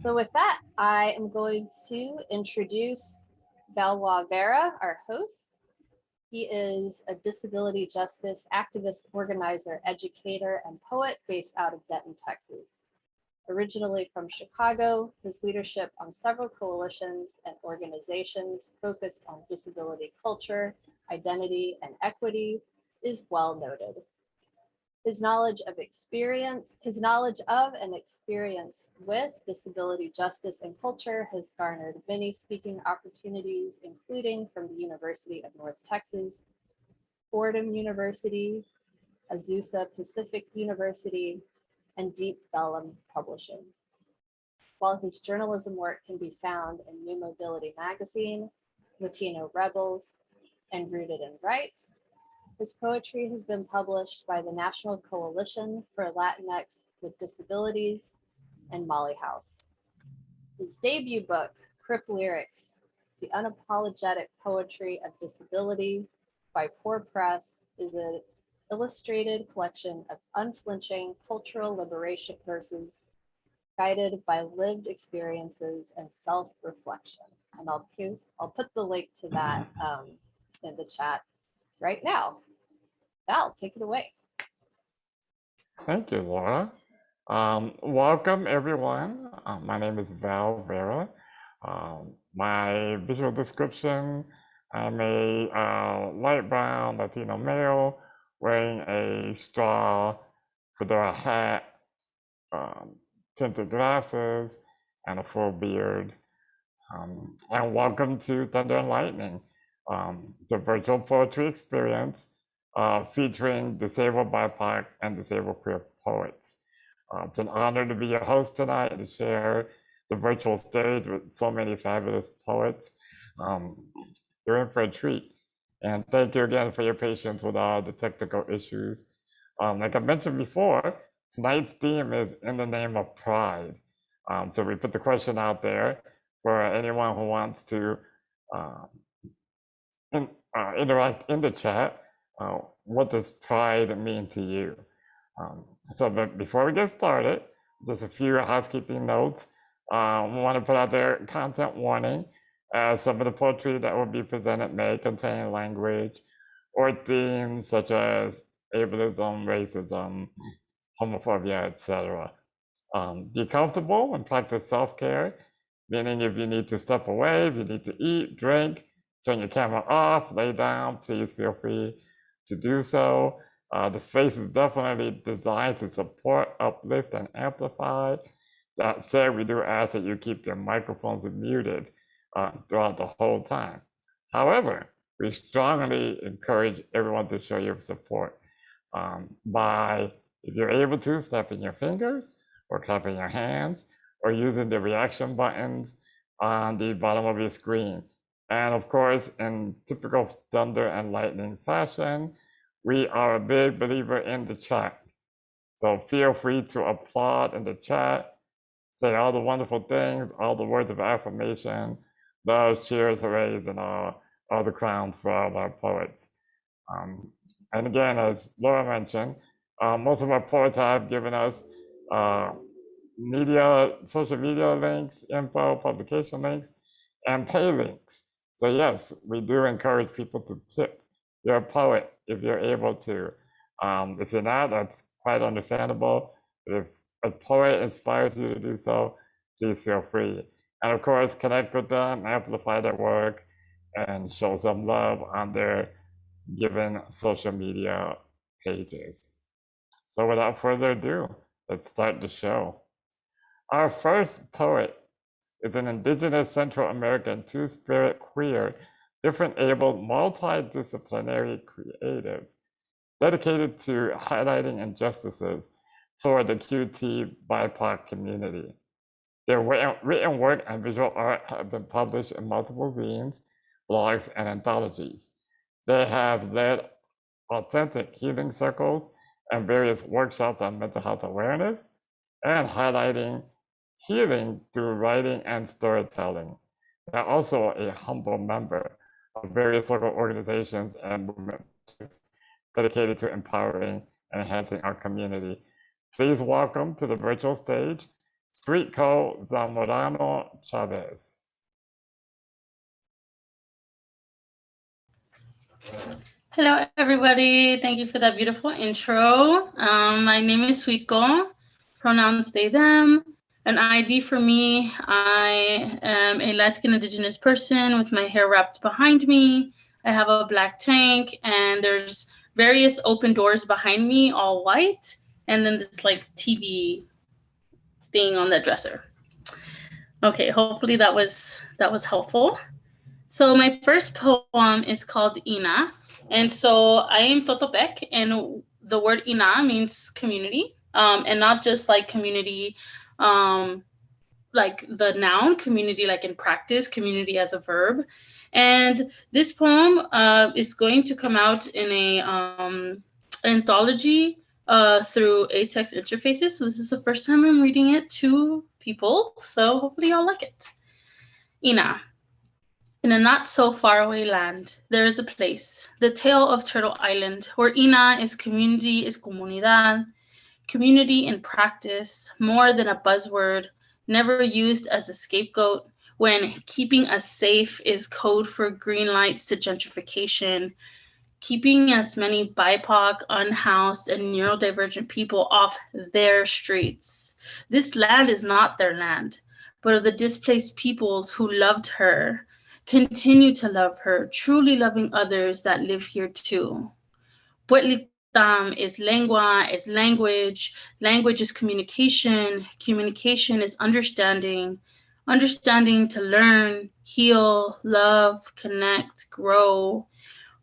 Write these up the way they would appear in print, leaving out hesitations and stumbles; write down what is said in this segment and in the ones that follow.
So with that, I am going to introduce Valois Vera, our host. He is a disability justice activist, organizer, educator, and poet based out of Denton, Texas. Originally from Chicago, his leadership on several coalitions and organizations focused on disability culture, identity, and equity is well noted. His knowledge of and experience with disability justice and culture has garnered many speaking opportunities, including from the University of North Texas, Fordham University, Azusa Pacific University, and Deep Vellum Publishing. While his journalism work can be found in New Mobility Magazine, Latino Rebels, and Rooted in Rights, his poetry has been published by the National Coalition for Latinx with Disabilities and Molly House. His debut book, Crip Lyrics, The Unapologetic Poetry of Disability by Poor Press, is an illustrated collection of unflinching cultural liberation verses guided by lived experiences and self-reflection. And I'll put the link to that in the chat right now. Val, take it away. Thank you, Laura. Welcome, everyone. My name is Val Vera. My visual description, I'm a light brown Latino male wearing a straw fedora hat, tinted glasses, and a full beard. And welcome to Thunder and Lightning, the virtual poetry experience featuring disabled BIPOC and disabled queer poets. It's an honor to be your host tonight and to share the virtual stage with so many fabulous poets. You're in for a treat. And thank you again for your patience with all the technical issues. Like I mentioned before, tonight's theme is in the name of pride. So we put the question out there for anyone who wants to interact in the chat. What does pride mean to you? But before we get started, just a few housekeeping notes. We want to put out there content warning. Some of the poetry that will be presented may contain language or themes such as ableism, racism, homophobia, etc. Be comfortable and practice self-care, meaning if you need to step away, if you need to eat, drink, turn your camera off, lay down, please feel free to do so. The space is definitely designed to support, uplift, and amplify. That said, we do ask that you keep your microphones muted throughout the whole time. However, we strongly encourage everyone to show your support by, if you're able to, snapping your fingers or clapping your hands or using the reaction buttons on the bottom of your screen. And of course, in typical Thunder and Lightning fashion, we are a big believer in the chat. So feel free to applaud in the chat, say all the wonderful things, all the words of affirmation, love, cheers, hoorays, and all the crowns for all our poets. And again, as Laura mentioned, most of our poets have given us social media links, info, publication links, and pay links. So yes, we do encourage people to tip. You're a poet if you're able to. If you're not, that's quite understandable. But if a poet inspires you to do so, please feel free. And of course, connect with them, amplify their work, and show some love on their given social media pages. So without further ado, let's start the show. Our first poet is an Indigenous Central American two-spirit queer, different-abled, multidisciplinary creative, dedicated to highlighting injustices toward the QT BIPOC community. Their written work and visual art have been published in multiple zines, blogs, and anthologies. They have led authentic healing circles and various workshops on mental health awareness and highlighting healing through writing and storytelling. They're also a humble member of various local organizations and movements dedicated to empowering and enhancing our community. Please welcome to the virtual stage, Sweetco Zamorano Chavez. Hello, everybody. Thank you for that beautiful intro. My name is Sweetco, pronouns they, them. An ID for me, I am a light-skinned Indigenous person with my hair wrapped behind me. I have a black tank, and there's various open doors behind me, all white, and then this like TV thing on the dresser. Okay, hopefully that was helpful. So my first poem is called Ina. And so I am Totopec, and the word Ina means community, and not just like community, like the noun, community like in practice, community as a verb. And this poem is going to come out in a anthology through ATEX interfaces. So this is the first time I'm reading it to people. So hopefully y'all like it. Ina. In a not so far away land, there is a place, the tale of Turtle Island, where Ina is community, is comunidad, community in practice, more than a buzzword, never used as a scapegoat, when keeping us safe is code for green lights to gentrification, keeping as many BIPOC, unhoused, and neurodivergent people off their streets. This land is not their land, but of the displaced peoples who loved her, continue to love her, truly loving others that live here too. Puetlitam is lengua, is language. Language is communication. Communication is understanding. Understanding to learn, heal, love, connect, grow.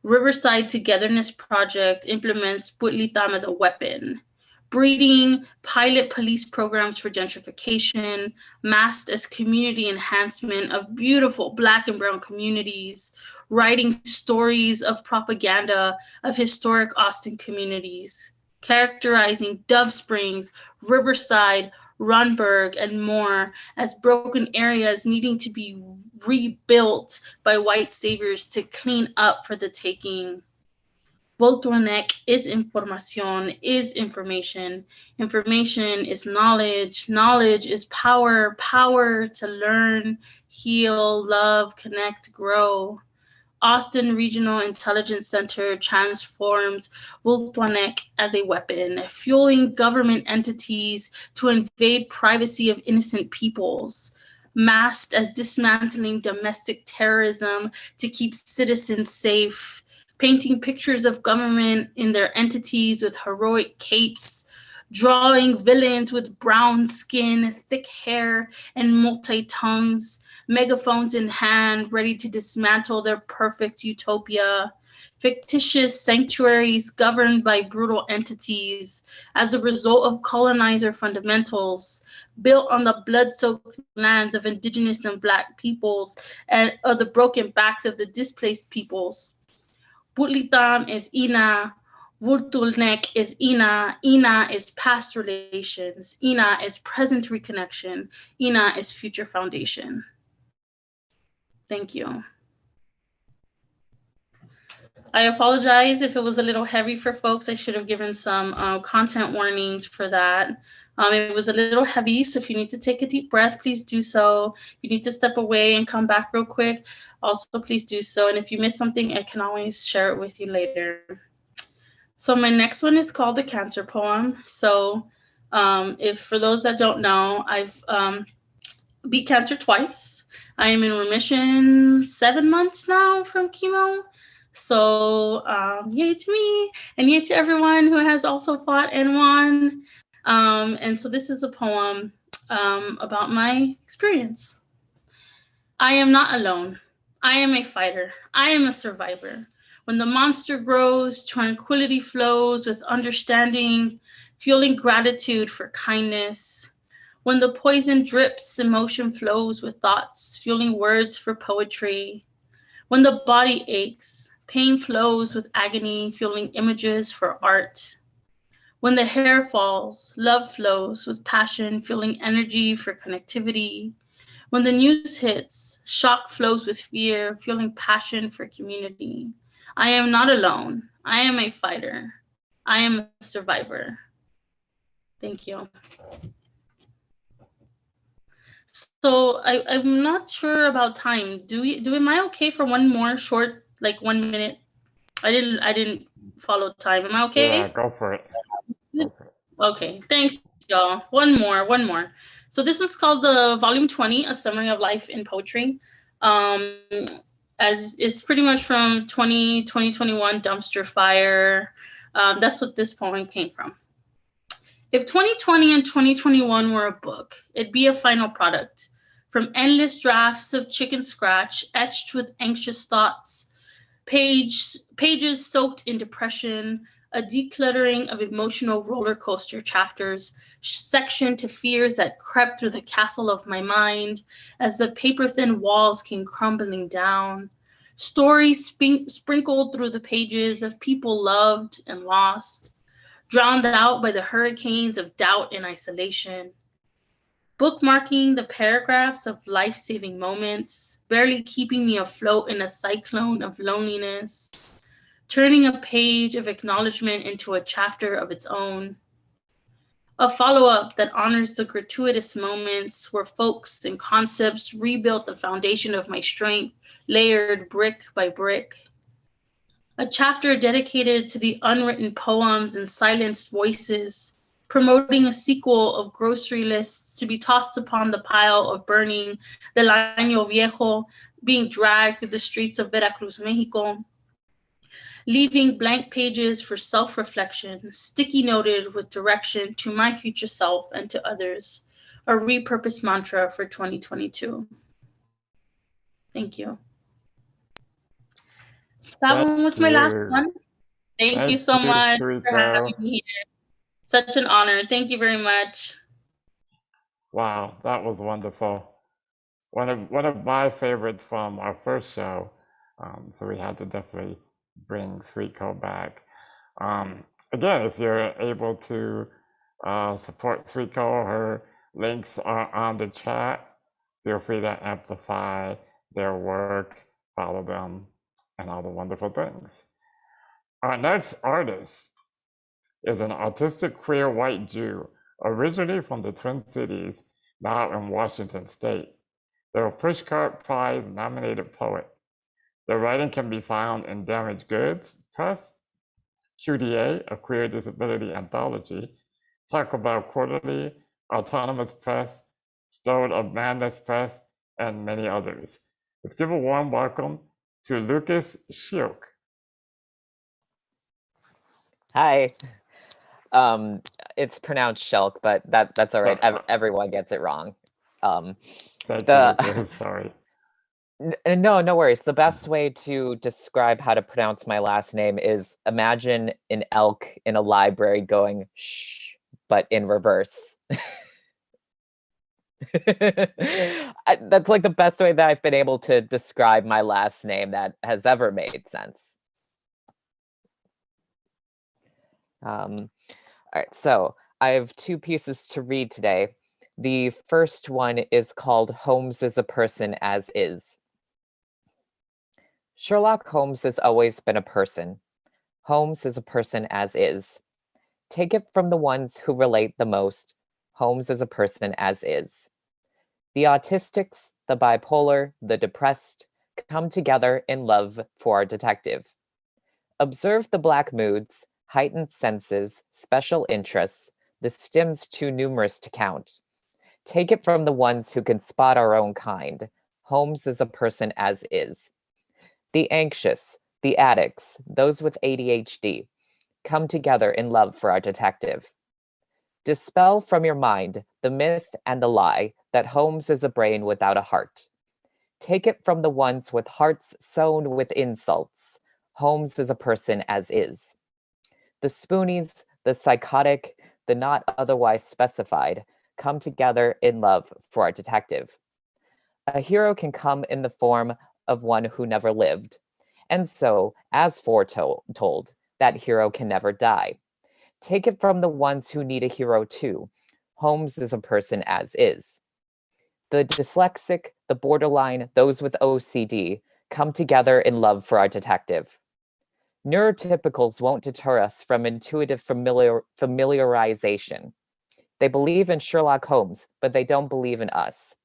Riverside Togetherness Project implements Puetlitam as a weapon. Breeding, pilot police programs for gentrification, masked as community enhancement of beautiful Black and Brown communities, writing stories of propaganda of historic Austin communities, characterizing Dove Springs, Riverside, Runberg, and more as broken areas needing to be rebuilt by white saviors to clean up for the taking. Volturnek is información, is information. Information is knowledge. Knowledge is power. Power to learn, heal, love, connect, grow. Austin Regional Intelligence Center transforms Volturnek as a weapon, fueling government entities to invade privacy of innocent peoples, masked as dismantling domestic terrorism to keep citizens safe, painting pictures of government in their entities with heroic capes, drawing villains with brown skin, thick hair, and multi-tongues, megaphones in hand, ready to dismantle their perfect utopia, fictitious sanctuaries governed by brutal entities as a result of colonizer fundamentals, built on the blood-soaked lands of indigenous and Black peoples and of the broken backs of the displaced peoples. Puetlitam is Ina, Vultulnek is Ina, Ina is past relations, Ina is present reconnection, Ina is future foundation. Thank you. I apologize if it was a little heavy for folks. I should have given some content warnings for that. It was a little heavy, so if you need to take a deep breath, please do so. If you need to step away and come back real quick, also please do so. And if you miss something, I can always share it with you later. So my next one is called the Cancer Poem. So if for those that don't know, I've beat cancer twice. I am in remission 7 months now from chemo. So yay to me and yay to everyone who has also fought and won. And so this is a poem about my experience. I am not alone. I am a fighter. I am a survivor. When the monster grows, tranquility flows with understanding, feeling gratitude for kindness. When the poison drips, emotion flows with thoughts, fueling words for poetry. When the body aches, pain flows with agony, fueling images for art. When the hair falls, love flows with passion, fueling energy for connectivity. When the news hits, shock flows with fear, fueling passion for community. I am not alone. I am a fighter. I am a survivor. Thank you. So I'm not sure about time. Am I okay for one more short, like 1 minute? I didn't follow time. Am I Yeah, okay? go for it. Go for it. Okay, thanks, y'all. One more. So this is called the Volume 20, A Summary of Life in Poetry. Um, as it's pretty much from 2021 Dumpster Fire. That's what this poem came from. If 2020 and 2021 were a book, it'd be a final product. From endless drafts of chicken scratch etched with anxious thoughts, pages soaked in depression, a decluttering of emotional roller coaster chapters, sectioned to fears that crept through the castle of my mind as the paper-thin walls came crumbling down. Stories sprinkled through the pages of people loved and lost, drowned out by the hurricanes of doubt and isolation. Bookmarking the paragraphs of life-saving moments, barely keeping me afloat in a cyclone of loneliness, turning a page of acknowledgement into a chapter of its own. A follow-up that honors the gratuitous moments where folks and concepts rebuilt the foundation of my strength, layered brick by brick. A chapter dedicated to the unwritten poems and silenced voices, promoting a sequel of grocery lists to be tossed upon the pile of burning Del Año Viejo, being dragged through the streets of Veracruz, Mexico, leaving blank pages for self-reflection, sticky noted with direction to my future self and to others, a repurposed mantra for 2022. Thank you. So that one was my last one. Thank you so much for having me here. Such an honor. Thank you very much. Wow, that was wonderful. One of my favorites from our first show. So we had to definitely bring Sweet Co back. Again, if you're able to support Sweet Co, her links are on the chat. Feel free to amplify their work, follow them, and all the wonderful things. Our next artist is an autistic queer white Jew, originally from the Twin Cities, now in Washington State. They're a Pushcart Prize nominated poet. Their writing can be found in Damaged Goods Press, QDA, a queer disability anthology, Talk About Quarterly, Autonomous Press, Stone of Madness Press, and many others. Let's give a warm welcome to Lucas Schiok. Hi. It's pronounced Shelk, but that's all right. Everyone gets it wrong. Thank you, Lucas. Sorry. No worries. The best way to describe how to pronounce my last name is imagine an elk in a library going shh, but in reverse. That's like the best way that I've been able to describe my last name that has ever made sense. All right, so I have two pieces to read today. The first one is called Holmes is a Person as Is. Sherlock Holmes has always been a person. Holmes is a person as is. Take it from the ones who relate the most. Holmes is a person as is. The autistics, the bipolar, the depressed come together in love for our detective. Observe the black moods, heightened senses, special interests, the stims too numerous to count. Take it from the ones who can spot our own kind. Holmes is a person as is. The anxious, the addicts, those with ADHD, come together in love for our detective. Dispel from your mind the myth and the lie that Holmes is a brain without a heart. Take it from the ones with hearts sown with insults. Holmes is a person as is. The spoonies, the psychotic, the not otherwise specified, come together in love for our detective. A hero can come in the form of one who never lived. And so, as foretold, that hero can never die. Take it from the ones who need a hero too. Holmes is a person as is. The dyslexic, the borderline, those with OCD, come together in love for our detective. Neurotypicals won't deter us from intuitive familiarization. They believe in Sherlock Holmes, but they don't believe in us.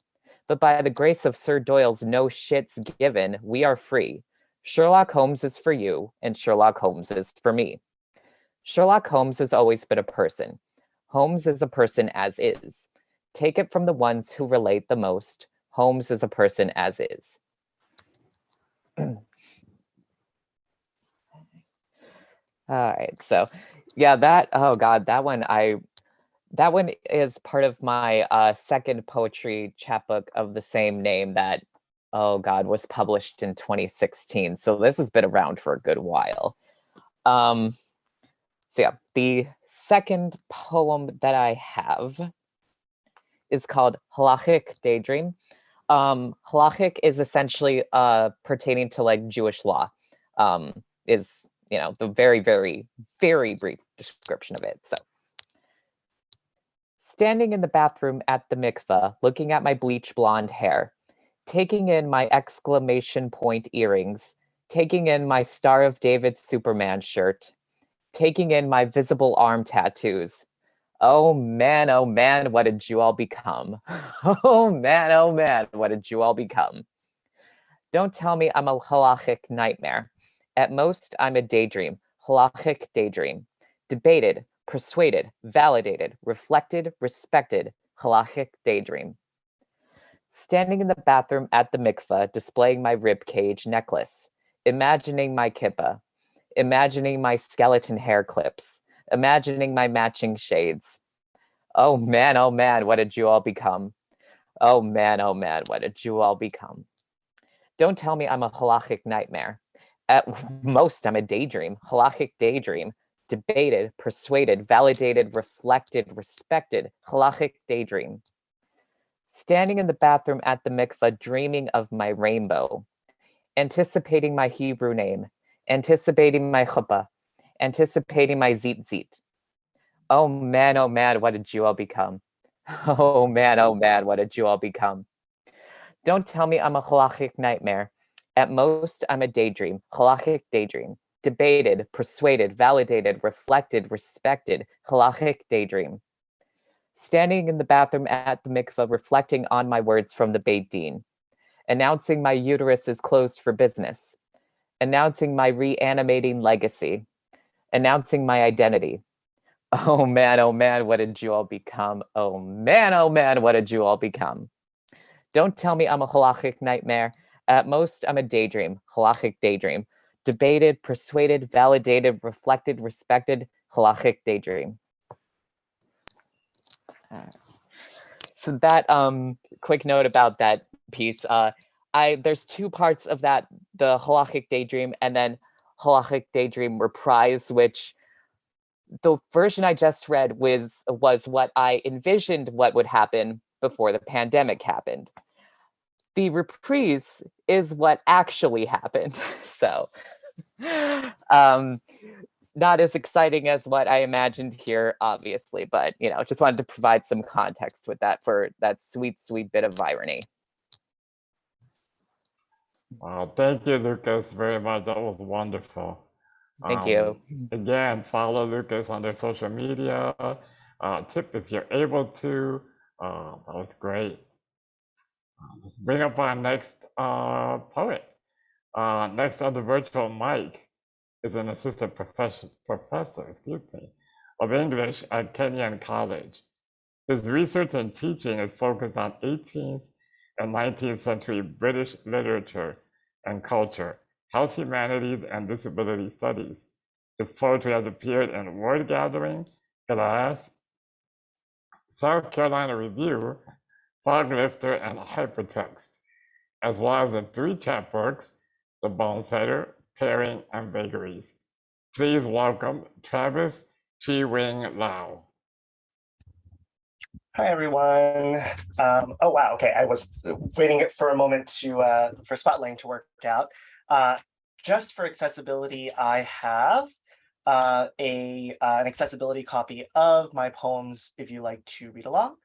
but by the grace of Sir Doyle's no shits given, we are free. Sherlock Holmes is for you, and Sherlock Holmes is for me. Sherlock Holmes has always been a person. Holmes is a person as is. Take it from the ones who relate the most. Holmes is a person as is. All right, so yeah, oh God, that one is part of my second poetry chapbook of the same name that, oh God, was published in 2016. So this has been around for a good while. So yeah, the second poem that I have is called Halachic Daydream. Halachic is essentially pertaining to like Jewish law, is, you know, the very, very, very brief description of it. So, standing in the bathroom at the mikveh, looking at my bleach blonde hair, taking in my exclamation point earrings, taking in my Star of David Superman shirt, taking in my visible arm tattoos. Oh man, what did you all become? Oh man, what did you all become? Don't tell me I'm a halachic nightmare. At most, I'm a daydream, halachic daydream. Debated, persuaded, validated, reflected, respected, halachic daydream. Standing in the bathroom at the mikveh, displaying my ribcage necklace, imagining my kippah, imagining my skeleton hair clips, imagining my matching shades. Oh man, what did you all become? Oh man, what did you all become? Don't tell me I'm a halachic nightmare. At most, I'm a daydream, halachic daydream. Debated, persuaded, validated, reflected, respected, halachic daydream. Standing in the bathroom at the mikveh, dreaming of my rainbow. Anticipating my Hebrew name. Anticipating my chuppah. Anticipating my zit. Oh man, what did you all become? Oh man, what did you all become? Don't tell me I'm a halachic nightmare. At most, I'm a daydream, halachic daydream. Debated, persuaded, validated, reflected, respected, halachic daydream. Standing in the bathroom at the mikveh, reflecting on my words from the Beit Din. Announcing my uterus is closed for business. Announcing my reanimating legacy. Announcing my identity. Oh man, what did you all become? Oh man, what did you all become? Don't tell me I'm a halachic nightmare. At most, I'm a daydream, halachic daydream. Debated, persuaded, validated, reflected, respected, halachic daydream. So that quick note about that piece. There's two parts of that: the halachic daydream and then halachic daydream reprise, which the version I just read was what I envisioned what would happen before the pandemic happened. The reprise is what actually happened. So not as exciting as what I imagined here, obviously, but you know, just wanted to provide some context with that for that sweet, sweet bit of irony. Thank you, Lucas, very much. That was wonderful. Thank you. Again, follow Lucas on their social media. Tip if you're able to. That was great. Let's bring up our next poet. Next on the virtual mic is an assistant professor, of English at Kenyon College. His research and teaching is focused on 18th and 19th century British literature and culture, health humanities, and disability studies. His poetry has appeared in Word Gathering, Glass, South Carolina Review, Fog Lifter, and Hypertext, as well as in 3 chapbooks, The Bone Setter, Pairing, and Vagaries. Please welcome Travis Chi-Wing Lau. Hi, everyone. Oh, wow. Okay, I was waiting for a moment for spotlighting to work out. Just for accessibility, I have an accessibility copy of my poems if you like to read along.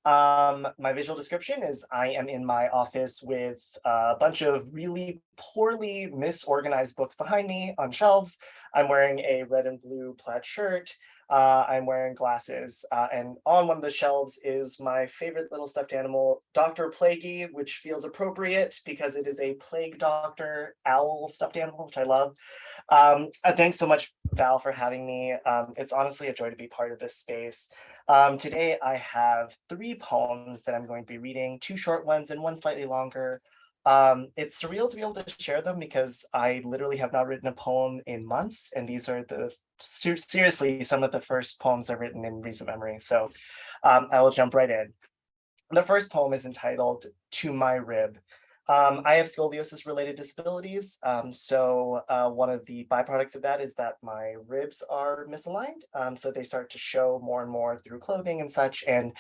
My visual description is I am in my office with a bunch of really poorly misorganized books behind me on shelves. I'm wearing a red and blue plaid shirt. I'm wearing glasses, and on one of the shelves is my favorite little stuffed animal, Dr. Plaguey, which feels appropriate because it is a plague doctor owl stuffed animal, which I love. Thanks so much, Val, for having me. It's honestly a joy to be part of this space. Today I have 3 poems that I'm going to be reading, 2 short ones and 1 slightly longer. It's surreal to be able to share them because I literally have not written a poem in months, and these are seriously some of the first poems I've written in recent memory. So I will jump right in. The first poem is entitled "To My Rib." I have scoliosis related disabilities. So one of the byproducts of that is that my ribs are misaligned. So they start to show more and more through clothing and such. And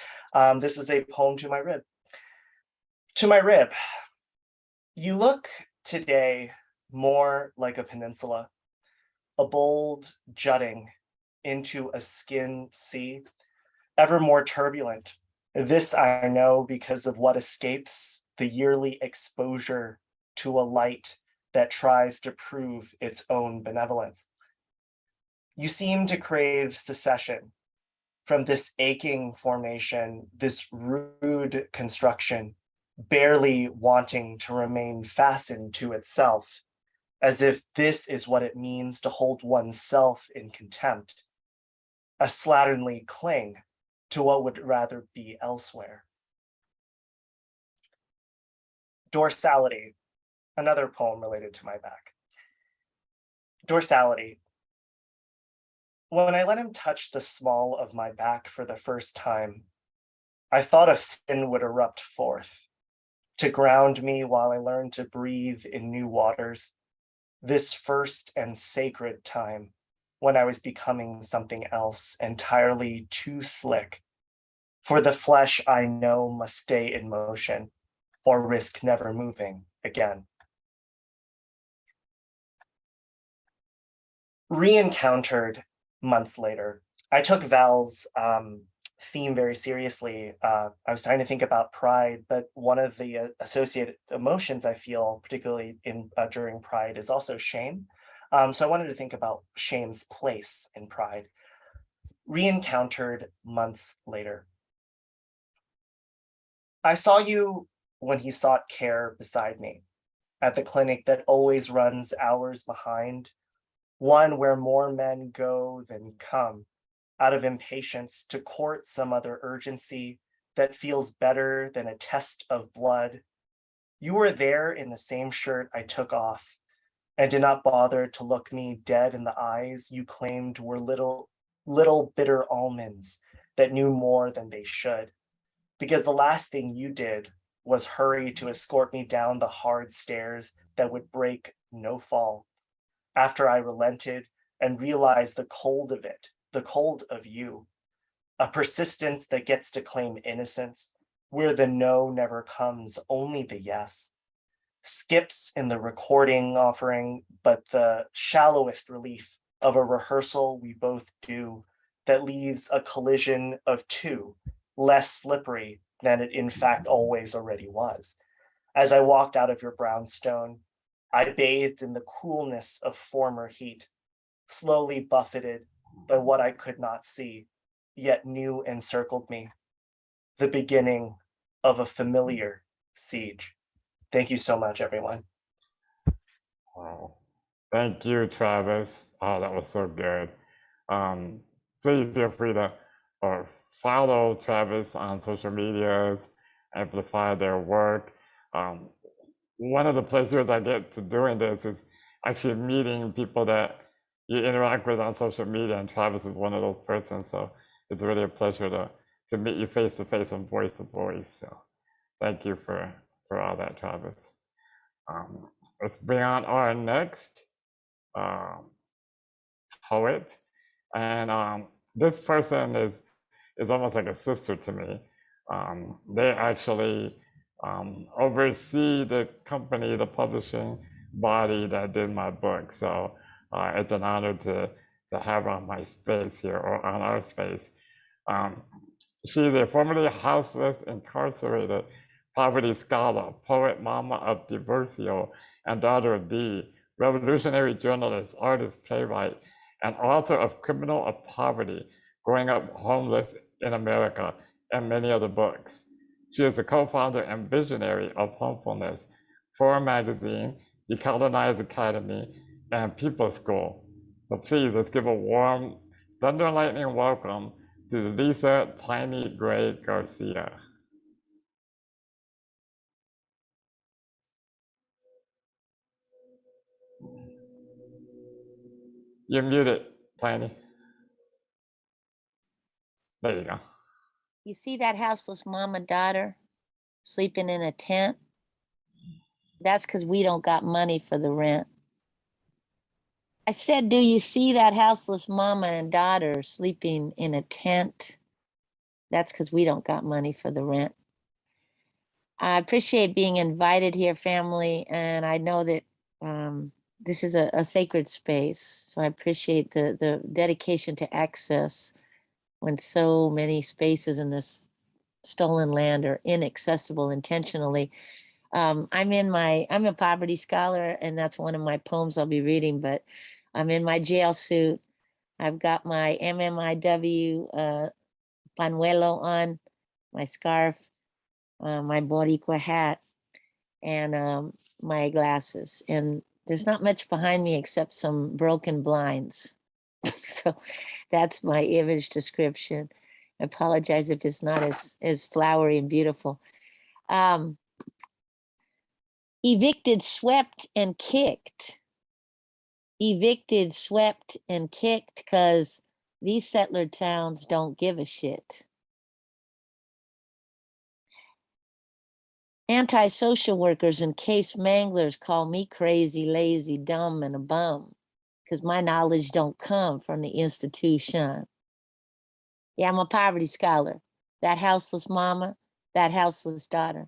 this is a poem to my rib. To my rib. You look today more like a peninsula, a bold jutting into a skin sea, ever more turbulent. This I know because of what escapes the yearly exposure to a light that tries to prove its own benevolence. You seem to crave secession from this aching formation, this rude construction, barely wanting to remain fastened to itself, as if this is what it means to hold oneself in contempt, a slatternly cling to what would rather be elsewhere. Dorsality, another poem related to my back. Dorsality. When I let him touch the small of my back for the first time, I thought a fin would erupt forth to ground me while I learned to breathe in new waters, this first and sacred time when I was becoming something else entirely too slick. For the flesh I know must stay in motion or risk never moving again. Re-encountered months later, I took Val's theme very seriously. I was trying to think about pride, but one of the associated emotions I feel, particularly during pride, is also shame. So I wanted to think about shame's place in pride. Re-encountered months later. I saw you when he sought care beside me at the clinic that always runs hours behind, one where more men go than come, out of impatience to court some other urgency that feels better than a test of blood. You were there in the same shirt I took off and did not bother to look me dead in the eyes you claimed were little bitter almonds that knew more than they should. Because the last thing you did was hurry to escort me down the hard stairs that would break no fall. After I relented and realized the cold of it, the cold of you, a persistence that gets to claim innocence, where the no never comes, only the yes. Skips in the recording offering, but the shallowest relief of a rehearsal we both do that leaves a collision of 2, less slippery than it in fact always already was. As I walked out of your brownstone, I bathed in the coolness of former heat, slowly buffeted by what I could not see, yet knew encircled me. The beginning of a familiar siege. Thank you so much, everyone. Wow. Thank you, Travis. Oh, that was so good. Please feel free to follow Travis on social medias, amplify their work. One of the pleasures I get to doing this is actually meeting people that you interact with on social media, and Travis is one of those persons. So it's really a pleasure to meet you face to face and voice to voice. So thank you for all that, Travis. Let's bring on our next poet, and this person is almost like a sister to me. They actually oversee the company, the publishing body that did my book. So it's an honor to have her on my space here, or on our space. She's a formerly houseless, incarcerated, poverty scholar, poet, mama of Divorcio, and daughter of D, revolutionary journalist, artist, playwright, and author of Criminal of Poverty, Growing Up Homeless in America, and many other books. She is the co-founder and visionary of Homefulness, Forum Magazine, Decolonized Academy, and People School. So please, let's give a warm, thunder and lightning welcome to Lisa Tiny Gray Garcia. You're muted, Tiny. There you go. You see that houseless mom and daughter sleeping in a tent? That's because we don't got money for the rent. I said, do you see that houseless mama and daughter sleeping in a tent? That's because we don't got money for the rent. I appreciate being invited here, family, and I know that this is a sacred space. So I appreciate the dedication to access when so many spaces in this stolen land are inaccessible intentionally. I'm a poverty scholar, and that's one of my poems I'll be reading, but I'm in my jail suit. I've got my MMIW panuelo on, my scarf, my Boricua hat, and my glasses. And there's not much behind me except some broken blinds. So that's my image description. I apologize if it's not as flowery and beautiful. Evicted, swept, and kicked. Evicted, swept, and kicked because these settler towns don't give a shit. Anti-social workers and case manglers call me crazy, lazy, dumb, and a bum because my knowledge don't come from the institution. Yeah, I'm a poverty scholar. That houseless mama, that houseless daughter.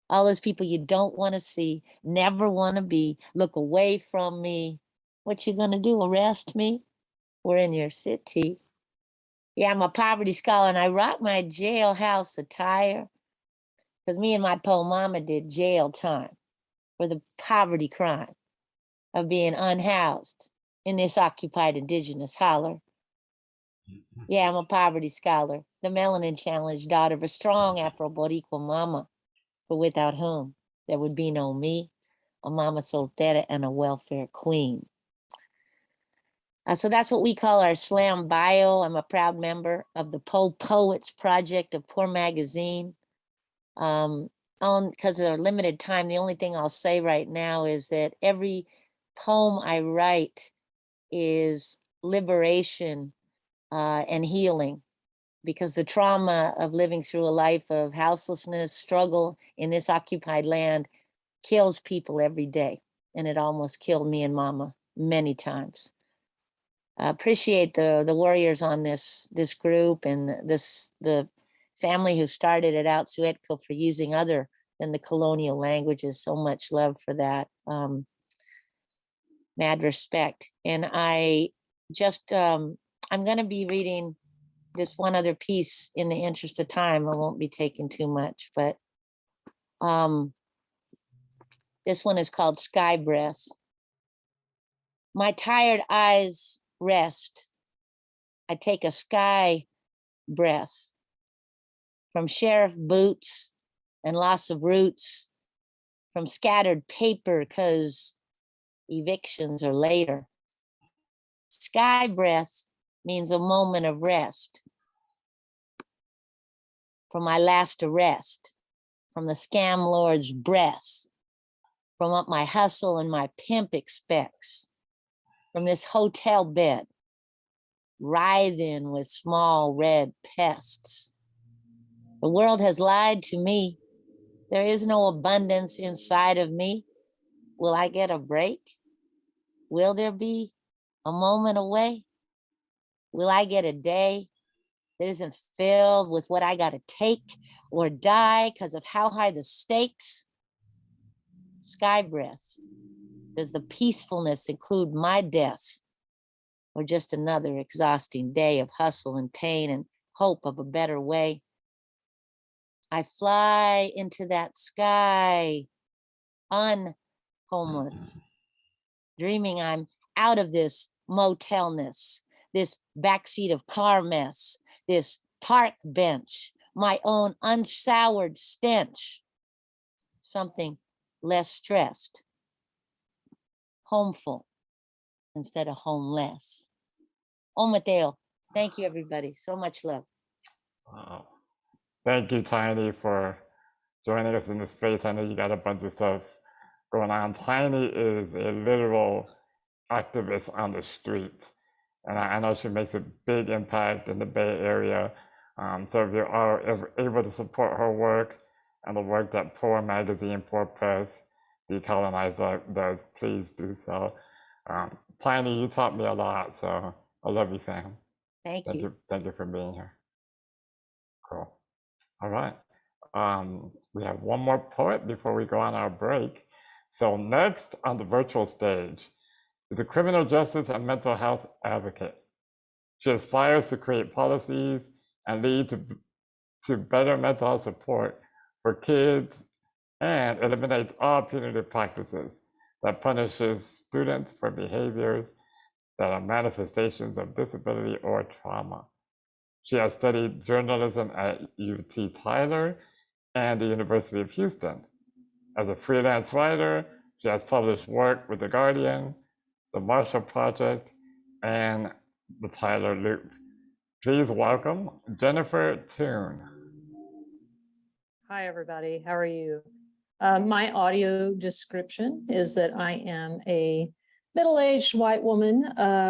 All those people you don't want to see, never want to be, look away from me. What you gonna do, arrest me? We're in your city. Yeah, I'm a poverty scholar and I rock my jailhouse attire because me and my po mama did jail time for the poverty crime of being unhoused in this occupied indigenous holler. Yeah, I'm a poverty scholar, the melanin challenged daughter of a strong Afro-Boricua mama, but without whom there would be no me, a mama soltera, and a welfare queen. So that's what we call our slam bio. I'm a proud member of the Poets Project of Poor Magazine. Because of our limited time, the only thing I'll say right now is that every poem I write is liberation and healing, because the trauma of living through a life of houselessness, struggle in this occupied land kills people every day. And it almost killed me and mama many times. I appreciate the warriors on this group and the family who started it out, Suetco, for using other than the colonial languages. So much love for that. Mad respect. And I just, I'm going to be reading this one other piece in the interest of time. I won't be taking too much, but this one is called Sky Breath. My tired eyes rest. I take a sky breath from sheriff boots and loss of roots, from scattered paper because evictions are later. Sky breath means a moment of rest from my last arrest, from the scam lord's breath, from what my hustle and my pimp expects, from this hotel bed, writhing with small red pests. The world has lied to me. There is no abundance inside of me. Will I get a break? Will there be a moment away? Will I get a day that isn't filled with what I got to take or die because of how high the stakes? Sky breath. Does the peacefulness include my death, or just another exhausting day of hustle and pain and hope of a better way? I fly into that sky, unhomeless, dreaming I'm out of this motelness, this backseat of car mess, this park bench, my own unsoured stench. Something less stressed, homeful instead of homeless. Oh, Mateo, thank you, everybody. So much love. Wow. Thank you, Tiny, for joining us in this space. I know you got a bunch of stuff going on. Tiny is a literal activist on the street, and I know she makes a big impact in the Bay Area. So if you are able to support her work and the work that Poor Magazine, Poor Press, Decolonize does, please do so. Tiny, you taught me a lot, so I love you, fam. Thank you. Thank you for being here. Cool. All right. We have one more poet before we go on our break. So next on the virtual stage is a criminal justice and mental health advocate. She aspires to create policies and lead to better mental health support for kids and eliminates all punitive practices that punishes students for behaviors that are manifestations of disability or trauma. She has studied journalism at UT Tyler and the University of Houston. As a freelance writer, she has published work with The Guardian, the Marshall Project, and the Tyler Loop. Please welcome Jennifer Toon. Hi, everybody. How are you? My audio description is that I am a middle-aged white woman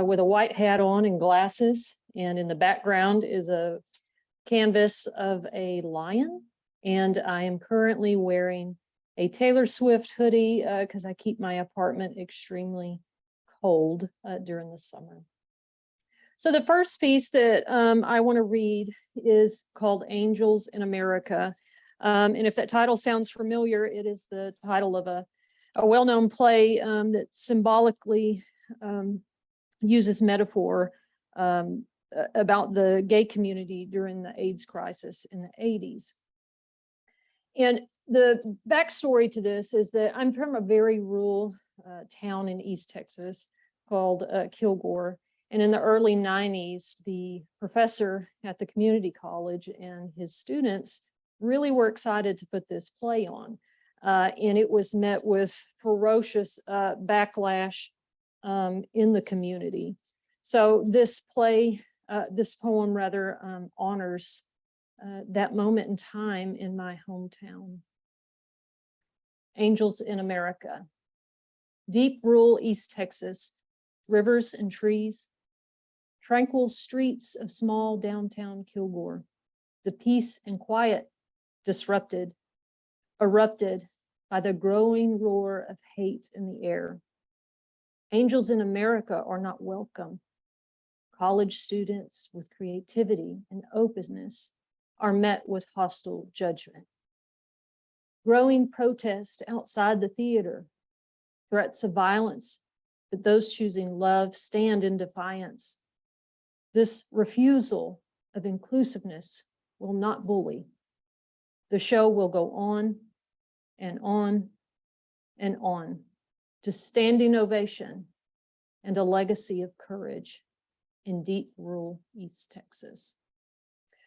with a white hat on and glasses. And in the background is a canvas of a lion. And I am currently wearing a Taylor Swift hoodie because I keep my apartment extremely cold during the summer. So the first piece that I want to read is called Angels in America. And if that title sounds familiar, it is the title of a well-known play that symbolically uses metaphor about the gay community during the AIDS crisis in the 80s. And the backstory to this is that I'm from a very rural town in East Texas called Kilgore. And in the early 90s, the professor at the community college and his students really were excited to put this play on. And it was met with ferocious backlash in the community. So this play, this poem rather, honors that moment in time in my hometown. Angels in America. Deep rural East Texas, rivers and trees, tranquil streets of small downtown Kilgore, the peace and quiet disrupted, erupted by the growing roar of hate in the air. Angels in America are not welcome. College students with creativity and openness are met with hostile judgment. Growing protest outside the theater, threats of violence, but those choosing love stand in defiance. This refusal of inclusiveness will not bully. The show will go on and on and on to standing ovation and a legacy of courage in deep rural East Texas.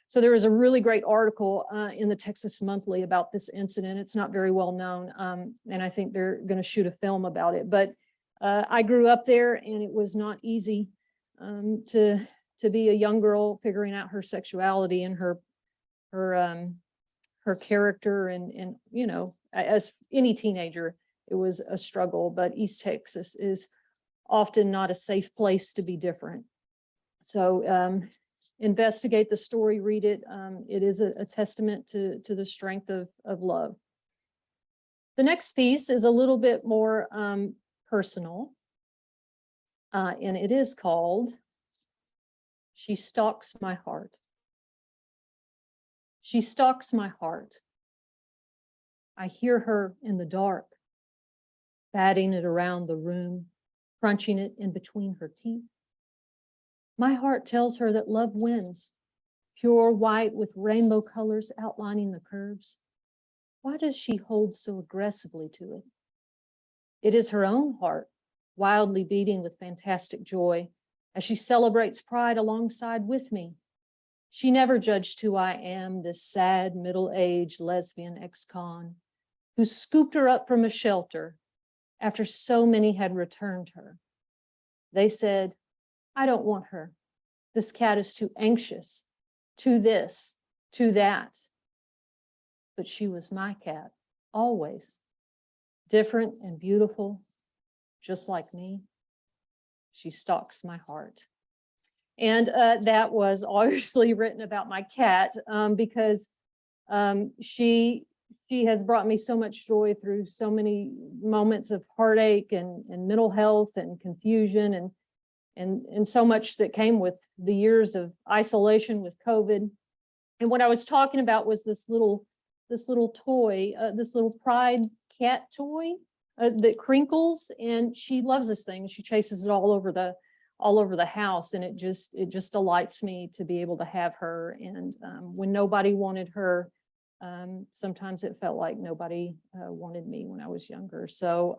So there was a really great article in the Texas Monthly about this incident. It's not very well known, and I think they're going to shoot a film about it. But I grew up there, and it was not easy to be a young girl figuring out her sexuality and her character, and you know, as any teenager, it was a struggle. But East Texas is often not a safe place to be different. So investigate the story, read it. It is a testament to the strength of love. The next piece is a little bit more personal, and it is called She Stalks My Heart. She stalks my heart. I hear her in the dark, batting it around the room, crunching it in between her teeth. My heart tells her that love wins, pure white with rainbow colors outlining the curves. Why does she hold so aggressively to it? It is her own heart, wildly beating with fantastic joy, as she celebrates pride alongside with me. She never judged who I am, this sad middle-aged lesbian ex-con who scooped her up from a shelter after so many had returned her. They said, I don't want her. This cat is too anxious, to this, to that. But she was my cat, always. Different and beautiful, just like me. She stalks my heart. And that was obviously written about my cat because she has brought me so much joy through so many moments of heartache and mental health and confusion and so much that came with the years of isolation with COVID. And what I was talking about was this little toy, this little pride cat toy that crinkles, and she loves this thing. She chases it all over the house, and it just delights me to be able to have her. And when nobody wanted her, sometimes it felt like nobody wanted me when I was younger. So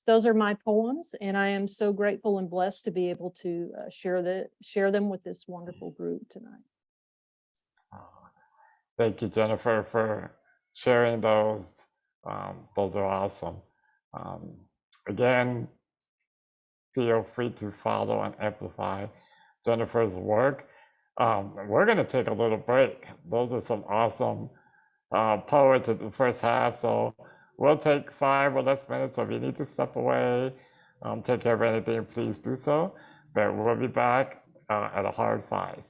those are my poems, and I am so grateful and blessed to be able to share them with this wonderful group tonight. Thank you, Jennifer, for sharing those. Those are awesome. Again, feel free to follow and amplify Jennifer's work. We're going to take a little break. Those are some awesome poets at the first half, so we'll take 5 or less minutes. So if you need to step away, take care of anything, please do so. But we'll be back at a hard 5.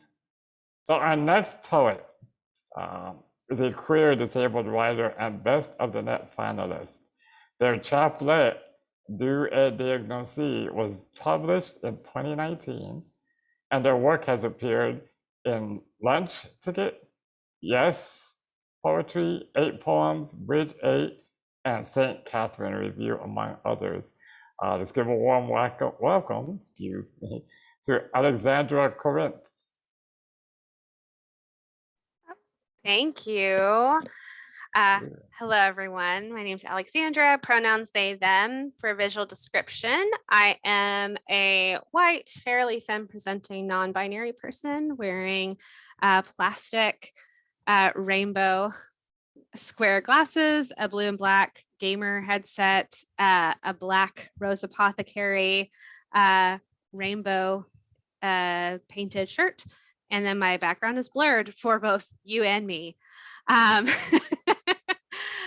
So our next poet is a queer disabled writer and Best of the Net finalist. Their chaplet, Do a Diagnosis, was published in 2019, and their work has appeared in Lunch Ticket, Yes Poetry, 8 Poems, Bridge 8, and St. Catherine Review, among others. Let's give a warm welcome, to Alexandra Corinth. Thank you. Hello, everyone. My name is Alexandra, pronouns they, them. For visual description, I am a white, fairly femme-presenting, non-binary person wearing plastic rainbow square glasses, a blue and black gamer headset, a black Rose Apothecary rainbow painted shirt, and then my background is blurred for both you and me.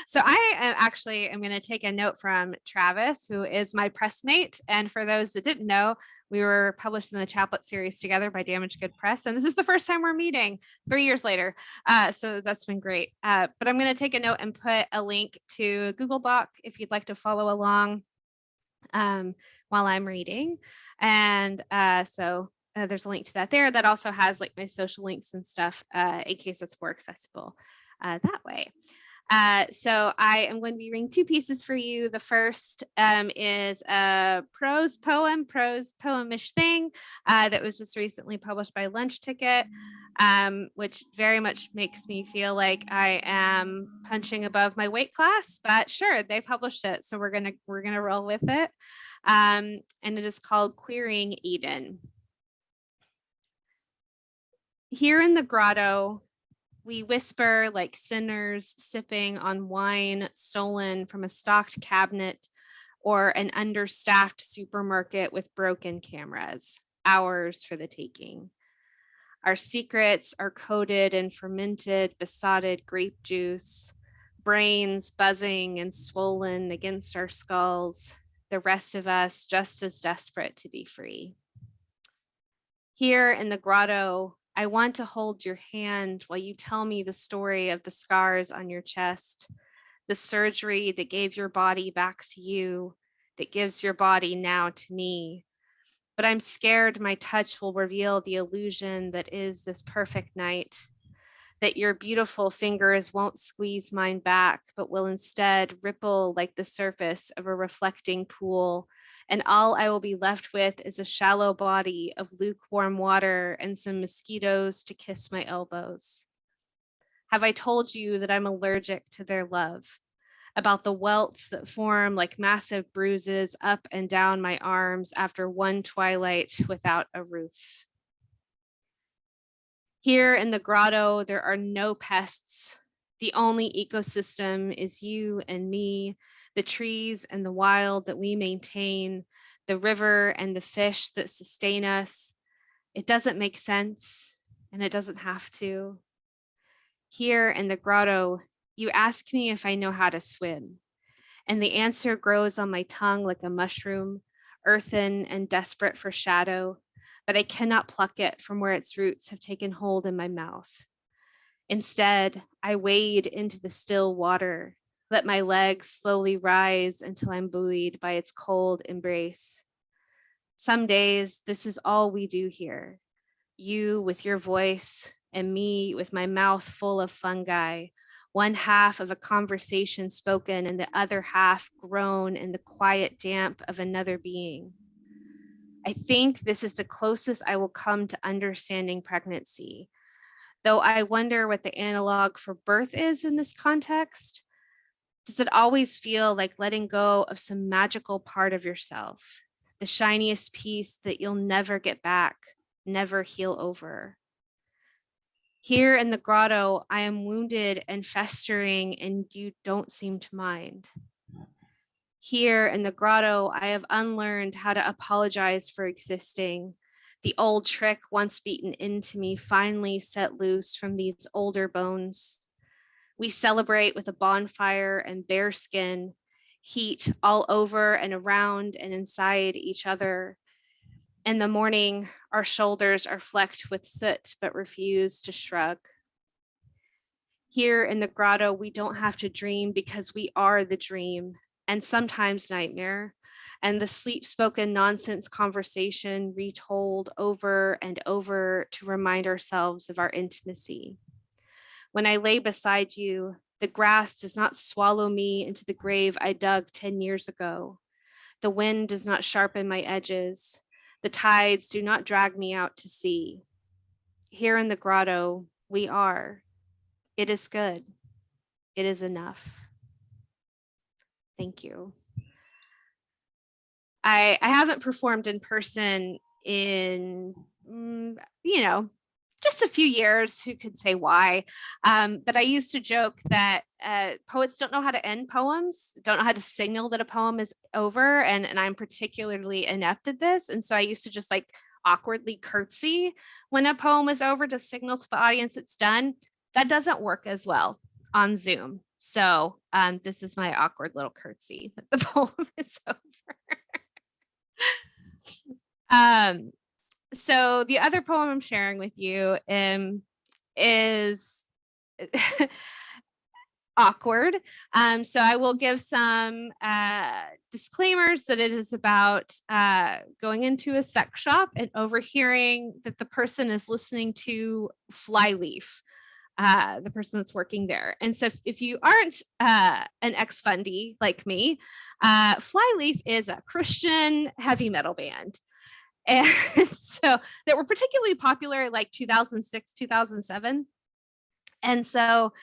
So I'm going to take a note from Travis, who is my pressmate. And for those that didn't know, we were published in the Chaplet series together by Damaged Good Press. And this is the first time we're meeting 3 years later. So that's been great. But I'm going to take a note and put a link to Google Doc if you'd like to follow along while I'm reading. And so there's a link to that there. That also has like my social links and stuff in case it's more accessible that way. So I am going to be reading 2 pieces for you. The first is a prose poem-ish thing that was just recently published by Lunch Ticket, which very much makes me feel like I am punching above my weight class, but sure, they published it, so we're gonna roll with it. And it is called Queering Eden. Here in the grotto, we whisper like sinners sipping on wine stolen from a stocked cabinet or an understaffed supermarket with broken cameras, ours for the taking. Our secrets are coated in fermented, besotted grape juice, brains buzzing and swollen against our skulls, the rest of us just as desperate to be free. Here in the grotto, I want to hold your hand while you tell me the story of the scars on your chest, the surgery that gave your body back to you, that gives your body now to me. But I'm scared my touch will reveal the illusion that is this perfect night, that your beautiful fingers won't squeeze mine back, but will instead ripple like the surface of a reflecting pool, and all I will be left with is a shallow body of lukewarm water and some mosquitoes to kiss my elbows. Have I told you that I'm allergic to their love? about the welts that form like massive bruises up and down my arms after one twilight without a roof. Here in the grotto, there are no pests. The only ecosystem is you and me, the trees and the wild that we maintain, the river and the fish that sustain us. It doesn't make sense, and it doesn't have to. Here in the grotto, you ask me if I know how to swim, and the answer grows on my tongue like a mushroom, earthen and desperate for shadow, but I cannot pluck it from where its roots have taken hold in my mouth. Instead, I wade into the still water, let my legs slowly rise until I'm buoyed by its cold embrace. Some days, this is all we do here. You with your voice, and me with my mouth full of fungi, one half of a conversation spoken and the other half grown in the quiet damp of another being. I think this is the closest I will come to understanding pregnancy, though I wonder what the analog for birth is in this context. Does it always feel like letting go of some magical part of yourself, the shiniest piece that you'll never get back, never heal over? Here in the grotto, I am wounded and festering, and you don't seem to mind. Here in the grotto, I have unlearned how to apologize for existing. The old trick once beaten into me finally set loose from these older bones. We celebrate with a bonfire and bear skin, heat all over and around and inside each other. In the morning, our shoulders are flecked with soot, but refuse to shrug. Here in the grotto, we don't have to dream because we are the dream, and sometimes nightmare, and the sleep-spoken nonsense conversation retold over and over to remind ourselves of our intimacy. When I lay beside you, the grass does not swallow me into the grave I dug 10 years ago. The wind does not sharpen my edges. The tides do not drag me out to sea. Here in the grotto, we are. It is good. It is enough. Thank you. I haven't performed in person in, just a few years. Who could say why? But I used to joke that poets don't know how to end poems, don't know how to signal that a poem is over, and I'm particularly inept at this. And so I used to just like awkwardly curtsy when a poem was over to signal to the audience it's done. That doesn't work as well on Zoom. So this is my awkward little curtsy that the poem is over. So the other poem I'm sharing with you is awkward. So I will give some disclaimers that it is about going into a sex shop and overhearing that the person is listening to Flyleaf, the person that's working there. And so if you aren't an ex-fundie like me, Flyleaf is a Christian heavy metal band. And so that were particularly popular like 2006, 2007. And so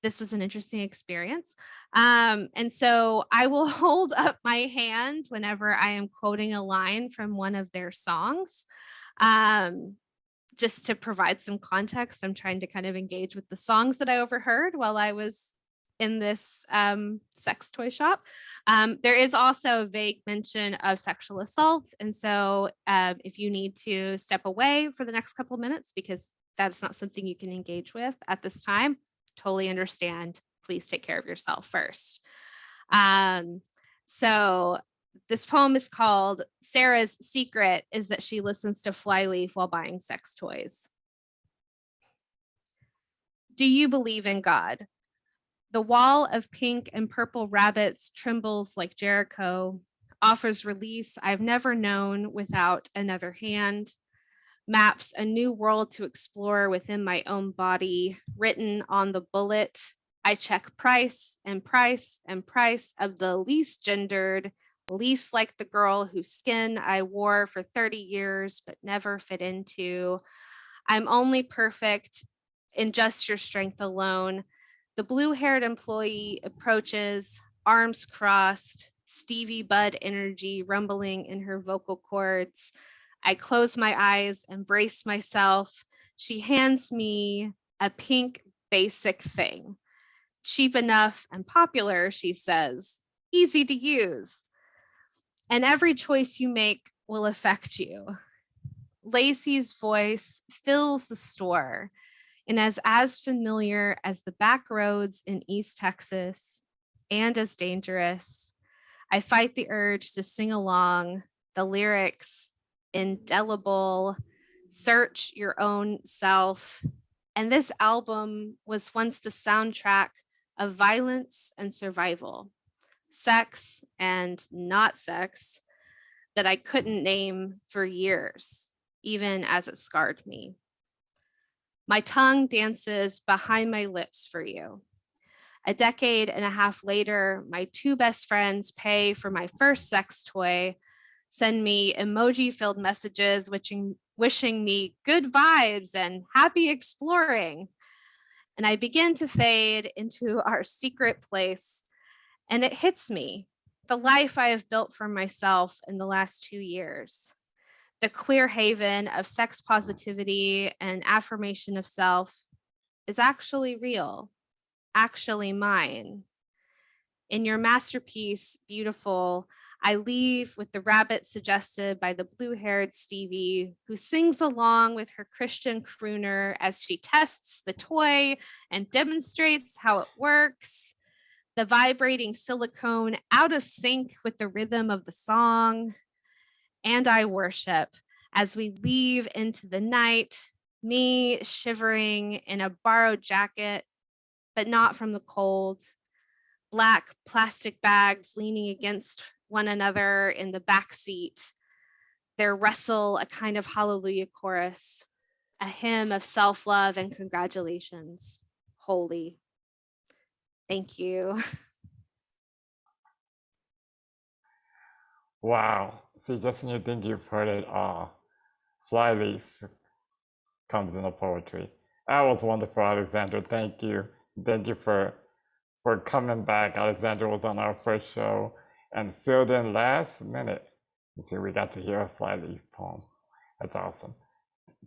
this was an interesting experience. And so I will hold up my hand whenever I am quoting a line from one of their songs. Just to provide some context, I'm trying to kind of engage with the songs that I overheard while I was in this sex toy shop. There is also a vague mention of sexual assault. And so if you need to step away for the next couple of minutes, because that's not something you can engage with at this time, totally understand. Please take care of yourself first. So this poem is called Sarah's Secret is that she listens to Flyleaf while buying sex toys. Do you believe in God? The wall of pink and purple rabbits trembles like Jericho, offers release I've never known without another hand, maps a new world to explore within my own body, written on the bullet. I check price and price and price of the least gendered, least like the girl whose skin I wore for 30 years but never fit into. I'm only perfect in just your strength alone. The blue-haired employee approaches. arms crossed, Stevie Bud energy rumbling in her vocal cords. I close my eyes and brace myself. She hands me a pink basic thing. Cheap enough and popular, she says. Easy to use. And every choice you make will affect you. Lacey's voice fills the store and is as familiar as the back roads in East Texas and as dangerous. I fight the urge to sing along, the lyrics indelible, search your own self. And this album was once the soundtrack of violence and survival, sex and not sex that I couldn't name for years, even as it scarred me. My tongue dances behind my lips for you. A decade and a half later, my two best friends pay for my first sex toy, send me emoji-filled messages wishing me good vibes and happy exploring. And I begin to fade into our secret place, and it hits me, the life I have built for myself in the last 2 years. The queer haven of sex positivity and affirmation of self is actually real, actually mine. In your masterpiece, Beautiful, I leave with the rabbit suggested by the blue-haired Stevie, who sings along with her Christian crooner as she tests the toy and demonstrates how it works. The vibrating silicone out of sync with the rhythm of the song. And I worship as we leave into the night, me shivering in a borrowed jacket, but not from the cold. Black plastic bags leaning against one another in the back seat. There wrestle a kind of hallelujah chorus, a hymn of self-love and congratulations. Holy. Thank you. Wow. See, just when you think you've heard it all, Flyleaf comes into poetry. That was wonderful, Alexandra. Thank you. Thank you for coming back. Alexandra was on our first show and filled in last minute. So we got to hear a Flyleaf poem. That's awesome.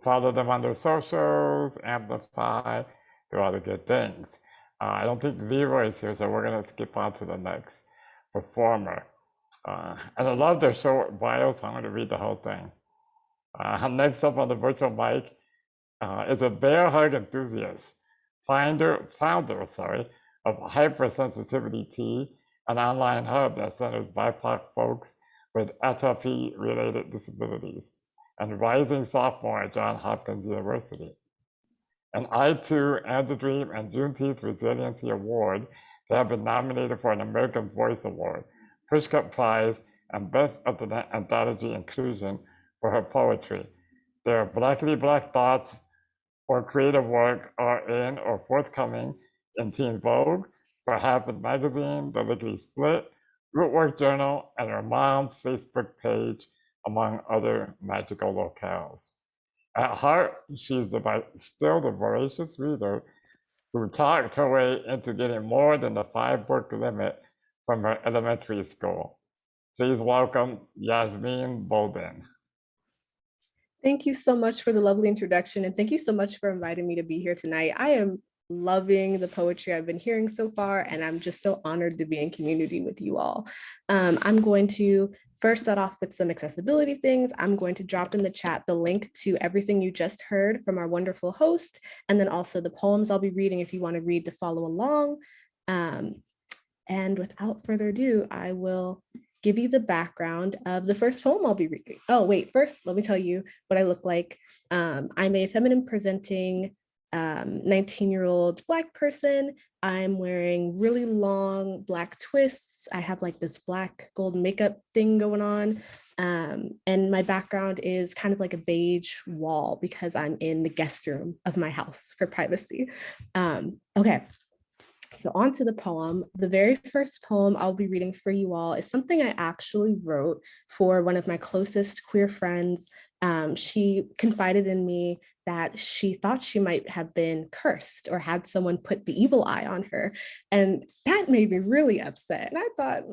Follow them on their socials, amplify, do all the good things. I don't think Leroy's here, so we're gonna skip on to the next performer. And I love their short bio, so I'm gonna read the whole thing. Next up on the virtual mic is a bear hug enthusiast, founder of Hypersensitivity Tea, an online hub that centers BIPOC folks with atrophy-related disabilities, and rising sophomore at Johns Hopkins University. An I Too and the Dream and Juneteenth Resiliency Award, they have been nominated for an American Voice Award, Pushcup Prize, and Best Anthology Inclusion for her poetry. Their Blackity Black thoughts or creative work are in or forthcoming in Teen Vogue, for Happen Magazine, The Lickety Split, Rootwork Journal, and her mom's Facebook page, among other magical locales. At heart, she's still the voracious reader who talked her way into getting more than the 5-book limit from her elementary school. Please welcome Yasmine Bowden. Thank you so much for the lovely introduction, and thank you so much for inviting me to be here tonight. I am loving the poetry I've been hearing so far, and I'm just so honored to be in community with you all. I'm going to first start off with some accessibility things. I'm going to drop in the chat the link to everything you just heard from our wonderful host, and then also the poems I'll be reading if you want to read to follow along. And without further ado, I will give you the background of the first poem I'll be reading. Oh, wait, first, let me tell you what I look like. I'm a feminine presenting 19-year-old Black person. I'm wearing really long black twists. I have like this black gold makeup thing going on. And my background is kind of like a beige wall because I'm in the guest room of my house for privacy. Okay. So on to the poem. The very first poem I'll be reading for you all is something I actually wrote for one of my closest queer friends. She confided in me that she thought she might have been cursed or had someone put the evil eye on her. And that made me really upset. And I thought,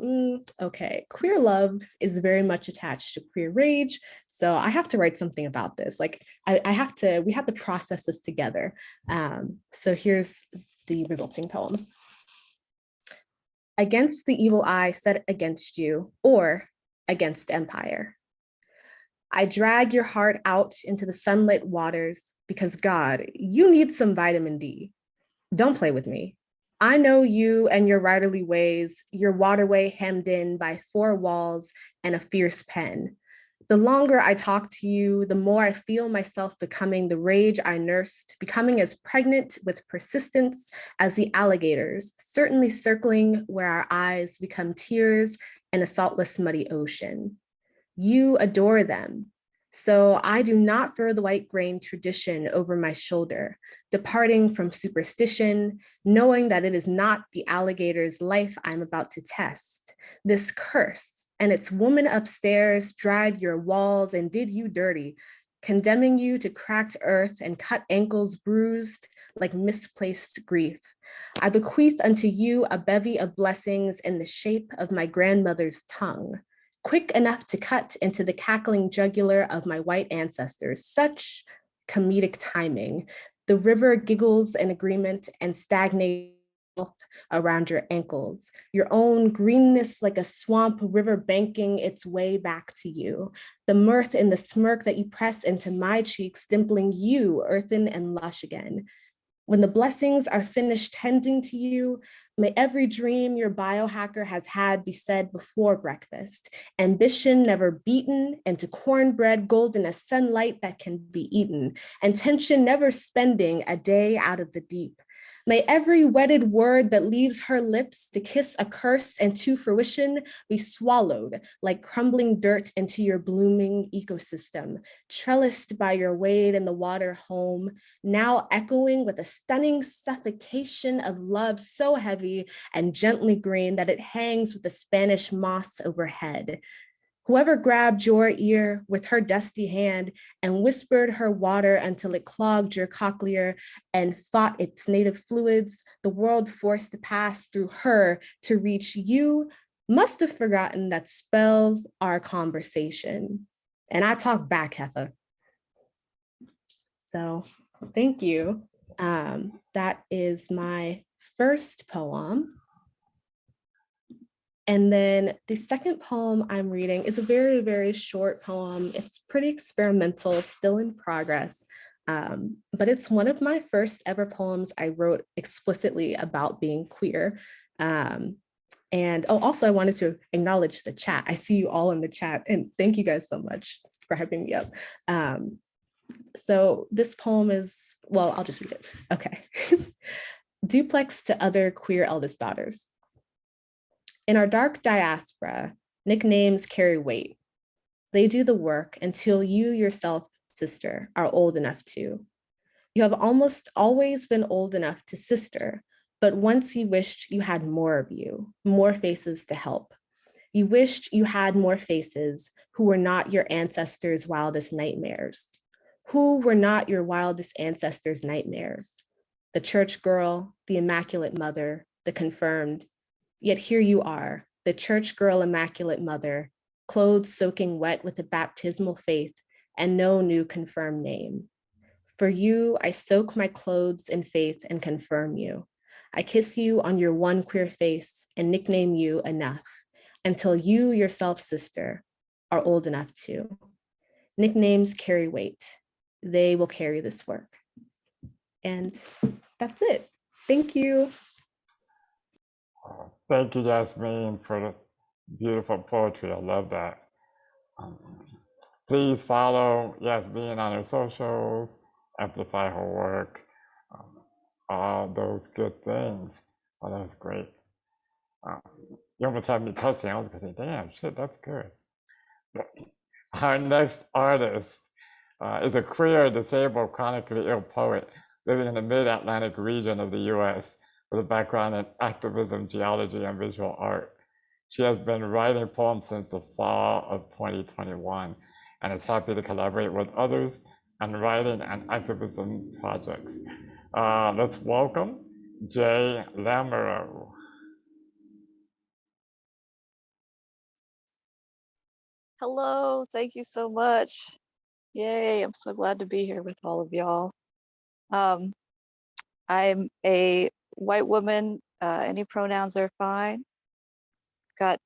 okay, queer love is very much attached to queer rage. So I have to write something about this. Like we have to process this together. So here's the resulting poem. Against the evil eye set against you, or against empire. I drag your heart out into the sunlit waters because, God, you need some vitamin D. Don't play with me. I know you and your writerly ways, your waterway hemmed in by four walls and a fierce pen. The longer I talk to you, the more I feel myself becoming the rage I nursed, becoming as pregnant with persistence as the alligators, certainly circling where our eyes become tears in a saltless, muddy ocean. You adore them. So I do not throw the white grain tradition over my shoulder, departing from superstition, knowing that it is not the alligator's life I'm about to test. This curse and its woman upstairs dried your walls and did you dirty, condemning you to cracked earth and cut ankles bruised like misplaced grief. I bequeath unto you a bevy of blessings in the shape of my grandmother's tongue, quick enough to cut into the cackling jugular of my white ancestors. Such comedic timing. The river giggles in agreement and stagnates around your ankles, your own greenness like a swamp river banking its way back to you. The mirth in the smirk that you press into my cheeks, dimpling you earthen and lush again. When the blessings are finished tending to you, may every dream your biohacker has had be said before breakfast. Ambition never beaten into cornbread golden as sunlight that can be eaten. And tension never spending a day out of the deep. May every wedded word that leaves her lips to kiss a curse and to fruition be swallowed like crumbling dirt into your blooming ecosystem, trellised by your wade in the water home, now echoing with a stunning suffocation of love so heavy and gently green that it hangs with the Spanish moss overhead. Whoever grabbed your ear with her dusty hand and whispered her water until it clogged your cochlear and fought its native fluids, the world forced to pass through her to reach you, must have forgotten that spells are conversation. And I talk back, Heifer. So thank you. That is my first poem. And then the second poem I'm reading is a very, very short poem. It's pretty experimental, still in progress, but it's one of my first ever poems I wrote explicitly about being queer. And also I wanted to acknowledge the chat. I see you all in the chat, and thank you guys so much for having me up. So this poem is, well, I'll just read it. Okay. Duplex to other queer eldest daughters. In our dark diaspora, nicknames carry weight. They do the work until you yourself, sister, are old enough to. You have almost always been old enough to sister, but once you wished you had more of you, more faces to help. You wished you had more faces who were not your ancestors' wildest nightmares. Who were not your wildest ancestors' nightmares? The church girl, the immaculate mother, the confirmed. Yet here you are, the church girl immaculate mother, clothes soaking wet with a baptismal faith and no new confirmed name. For you, I soak my clothes in faith and confirm you. I kiss you on your one queer face and nickname you enough until you yourself, sister, are old enough to. Nicknames carry weight. They will carry this work. And that's it. Thank you. Thank you, Yasmine, for the beautiful poetry. I love that. Please follow Yasmine on her socials, amplify her work, all those good things. Oh, that was great. You almost had me cussing. I was going to say, damn, shit, that's good. But our next artist is a queer, disabled, chronically ill poet living in the mid-Atlantic region of the US with a background in activism, geology, and visual art. She has been writing poems since the fall of 2021 and is happy to collaborate with others and writing and activism projects. Let's welcome Jay Lamoureux. Hello, thank you so much. Yay, I'm so glad to be here with all of y'all. I'm a white woman, any pronouns are fine. Got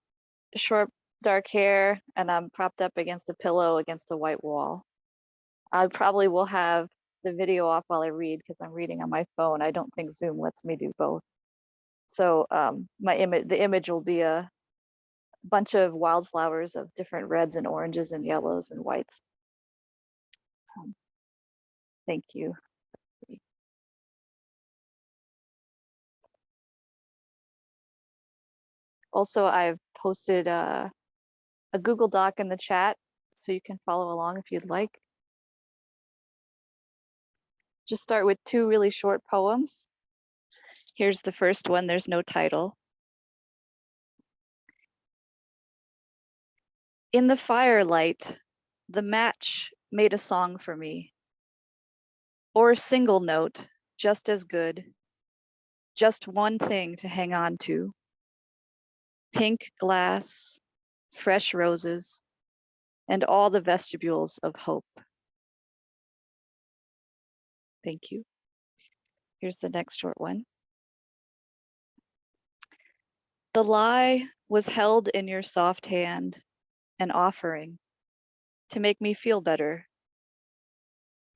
short, dark hair, and I'm propped up against a pillow against a white wall. I probably will have the video off while I read because I'm reading on my phone. I don't think Zoom lets me do both. So the image will be a bunch of wildflowers of different reds and oranges and yellows and whites. Thank you. Also, I've posted a Google Doc in the chat, so you can follow along if you'd like. Just start with two really short poems. Here's the first one, there's no title. In the firelight, the match made a song for me. Or a single note, just as good. Just one thing to hang on to. Pink glass, fresh roses, and all the vestibules of hope. Thank you. Here's the next short one. The lie was held in your soft hand, an offering to make me feel better.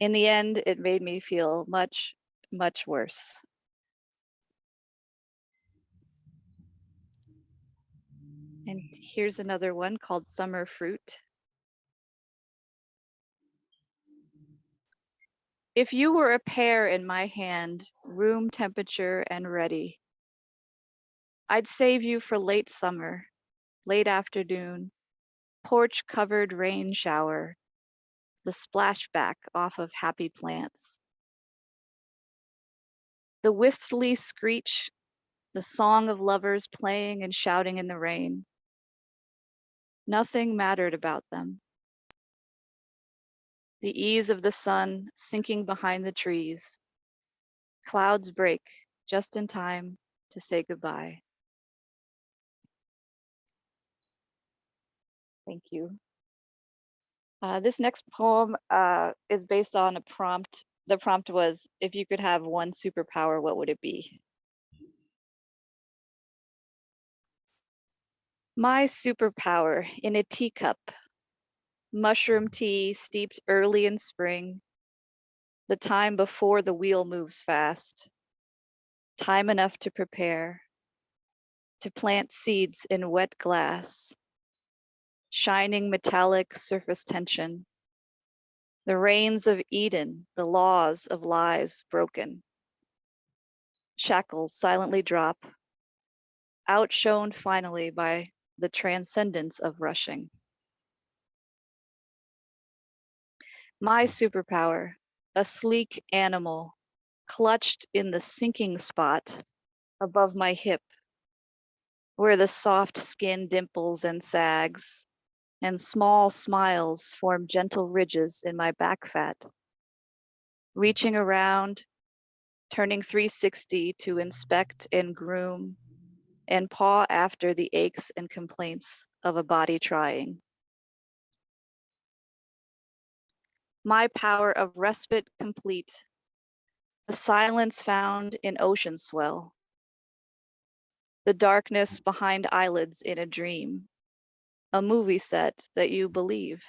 In the end, it made me feel much, much worse. And here's another one called Summer Fruit. If you were a pear in my hand, room temperature and ready, I'd save you for late summer, late afternoon, porch covered rain shower, the splashback off of happy plants. The wistly screech, the song of lovers playing and shouting in the rain. Nothing mattered about them. The ease of the sun sinking behind the trees. Clouds break just in time to say goodbye. Thank you. This next poem is based on a prompt. The prompt was, if you could have one superpower, what would it be? My superpower in a teacup. Mushroom tea steeped early in spring. The time before the wheel moves fast. Time enough to prepare. To plant seeds in wet glass. Shining metallic surface tension. The reigns of Eden, the laws of lies broken. Shackles silently drop. Outshone finally by the transcendence of rushing. My superpower, a sleek animal, clutched in the sinking spot above my hip, where the soft skin dimples and sags, and small smiles form gentle ridges in my back fat. Reaching around, turning 360 to inspect and groom, and paw after the aches and complaints of a body trying. My power of respite complete, the silence found in ocean swell, the darkness behind eyelids in a dream, a movie set that you believe,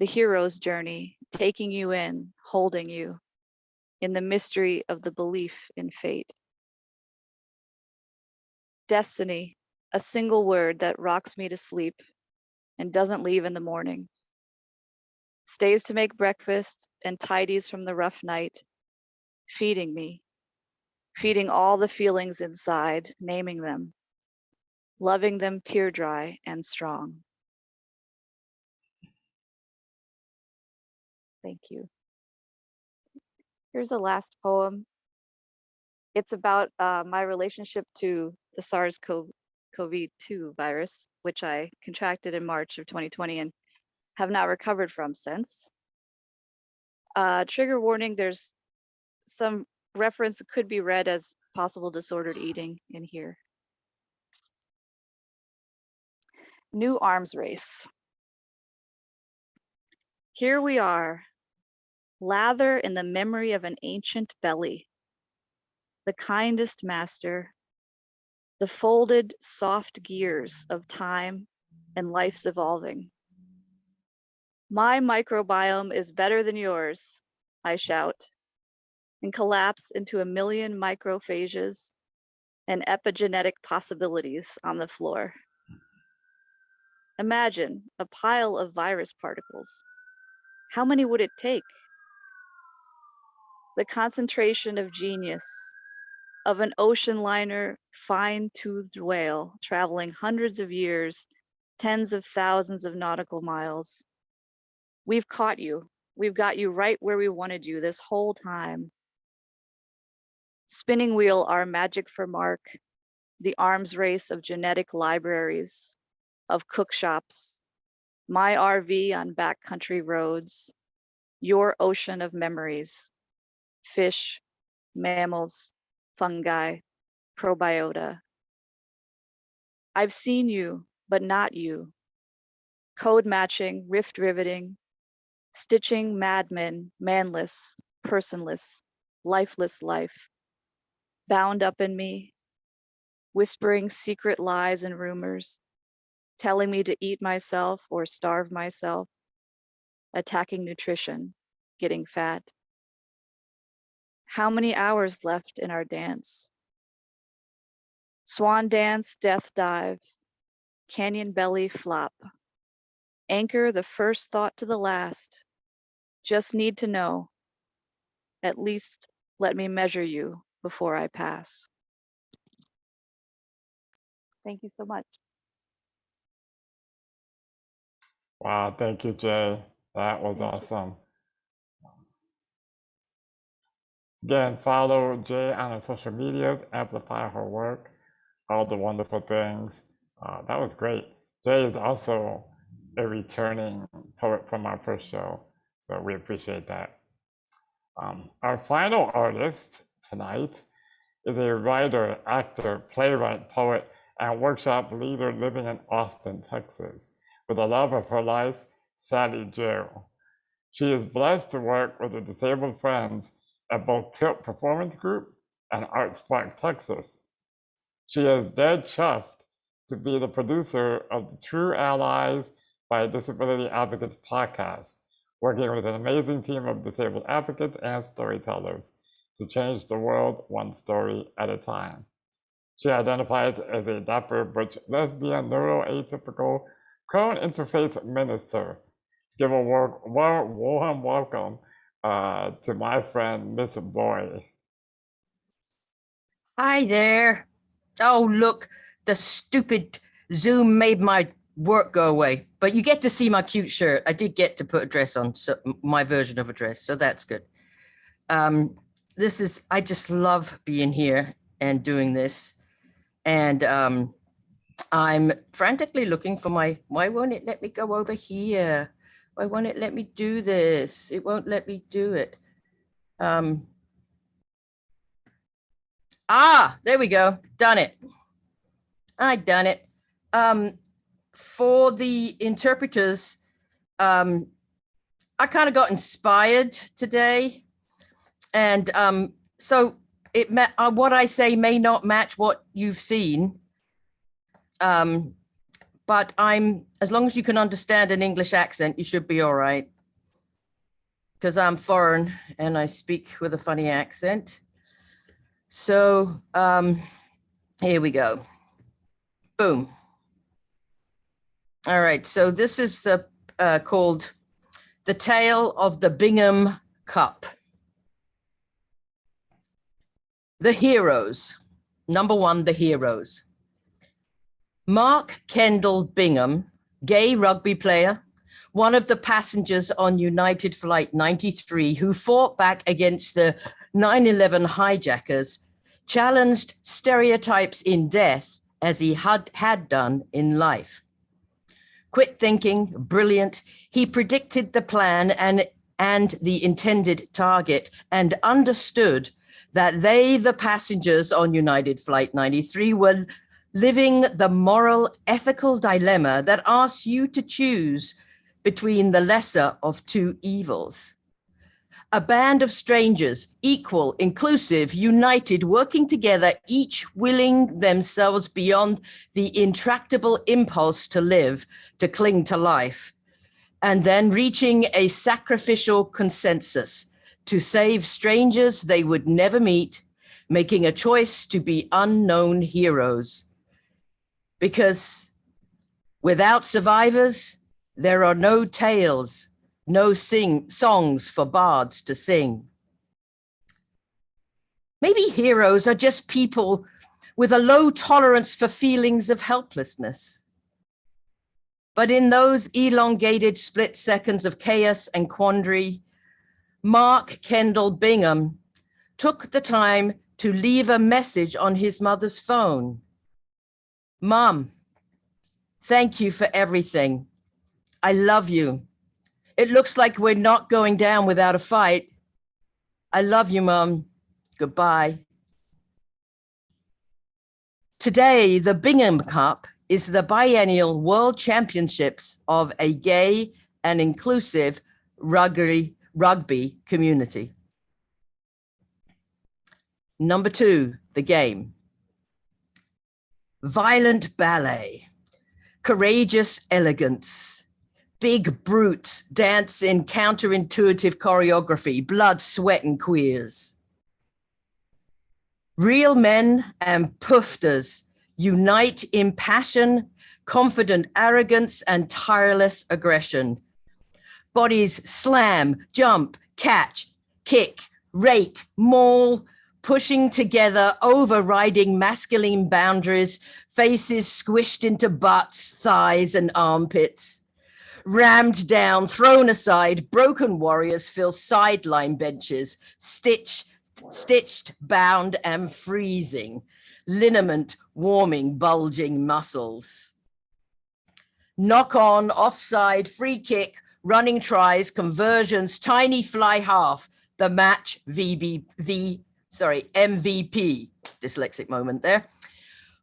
the hero's journey, taking you in, holding you, in the mystery of the belief in fate. Destiny, a single word that rocks me to sleep and doesn't leave in the morning. Stays to make breakfast and tidies from the rough night, feeding me, feeding all the feelings inside, naming them, loving them tear dry and strong. Thank you. Here's a last poem. It's about my relationship to the SARS-CoV-2 virus, which I contracted in March of 2020 and have not recovered from since. Trigger warning, there's some reference that could be read as possible disordered eating in here. New arms race. Here we are, lather in the memory of an ancient belly, the kindest master, the folded soft gears of time and life's evolving. My microbiome is better than yours, I shout, and collapse into a million microphages and epigenetic possibilities on the floor. Imagine a pile of virus particles. How many would it take? The concentration of genius of an ocean liner, fine-toothed whale traveling hundreds of years, tens of thousands of nautical miles. We've caught you. We've got you right where we wanted you this whole time. Spinning wheel our magic for Mark, the arms race of genetic libraries, of cook shops, my RV on backcountry roads, your ocean of memories, fish, mammals, fungi, probiota. I've seen you, but not you. Code matching, rift riveting, stitching madmen, manless, personless, lifeless life, bound up in me, whispering secret lies and rumors, telling me to eat myself or starve myself, attacking nutrition, getting fat. How many hours left in our dance? Swan dance, death dive, canyon belly flop. Anchor the first thought to the last. Just need to know. At least let me measure you before I pass. Thank you so much. Wow, thank you, Jay. That was Thank you. awesome. Again, follow Jay on her social media, amplify her work, all the wonderful things. That was great. Jay is also a returning poet from our first show, so we appreciate that. Our final artist tonight is a writer, actor, playwright, poet, and workshop leader living in Austin, Texas, with the love of her life, Sally Gerald. She is blessed to work with her disabled friends at both Tilt Performance Group and Art Spark Texas. She is dead chuffed to be the producer of the True Allies by Disability Advocates podcast, working with an amazing team of disabled advocates and storytellers to change the world one story at a time. She identifies as a dapper butch lesbian neuroatypical crone interfaith minister. Give a warm welcome to my friend, Miss Boy. Hi there. Oh, look, the stupid Zoom made my work go away, but you get to see my cute shirt. I did get to put a dress on, so my version of a dress, so that's good. I just love being here and doing this. And I'm frantically looking for why won't it let me go over here? Why won't it let me do this? It won't let me do it. There we go. Done it. I done it. For the interpreters, I kind of got inspired today. And so what I say may not match what you've seen. But as long as you can understand an English accent, you should be all right. Because I'm foreign and I speak with a funny accent. So here we go. Boom. All right, so this is called The Tale of the Bingham Cup. The heroes. Number one, the heroes. Mark Kendall Bingham, gay rugby player, one of the passengers on United Flight 93 who fought back against the 9/11 hijackers, challenged stereotypes in death as he had done in life. Quick thinking, brilliant, he predicted the plan and the intended target, and understood that they, the passengers on United Flight 93, were living the moral, ethical dilemma that asks you to choose between the lesser of two evils. A band of strangers, equal, inclusive, united, working together, each willing themselves beyond the intractable impulse to live, to cling to life, and then reaching a sacrificial consensus to save strangers they would never meet, making a choice to be unknown heroes. Because without survivors, there are no tales, no songs for bards to sing. Maybe heroes are just people with a low tolerance for feelings of helplessness. But in those elongated split seconds of chaos and quandary, Mark Kendall Bingham took the time to leave a message on his mother's phone. Mom, thank you for everything. I love you. It looks like we're not going down without a fight. I love you, Mom. Goodbye. Today, the Bingham Cup is the biennial World Championships of a gay and inclusive rugby community. Number 2, the game. Violent ballet, courageous elegance, big brutes dance in counterintuitive choreography, blood, sweat, and queers. Real men and poofters unite in passion, confident arrogance, and tireless aggression. Bodies slam, jump, catch, kick, rake, maul, pushing together, overriding masculine boundaries, faces squished into butts, thighs, and armpits. Rammed down, thrown aside, broken warriors fill sideline benches, stitched, bound, and freezing, liniment warming, bulging muscles. Knock on, offside, free kick, running tries, conversions, tiny fly half, the match MVP, dyslexic moment there.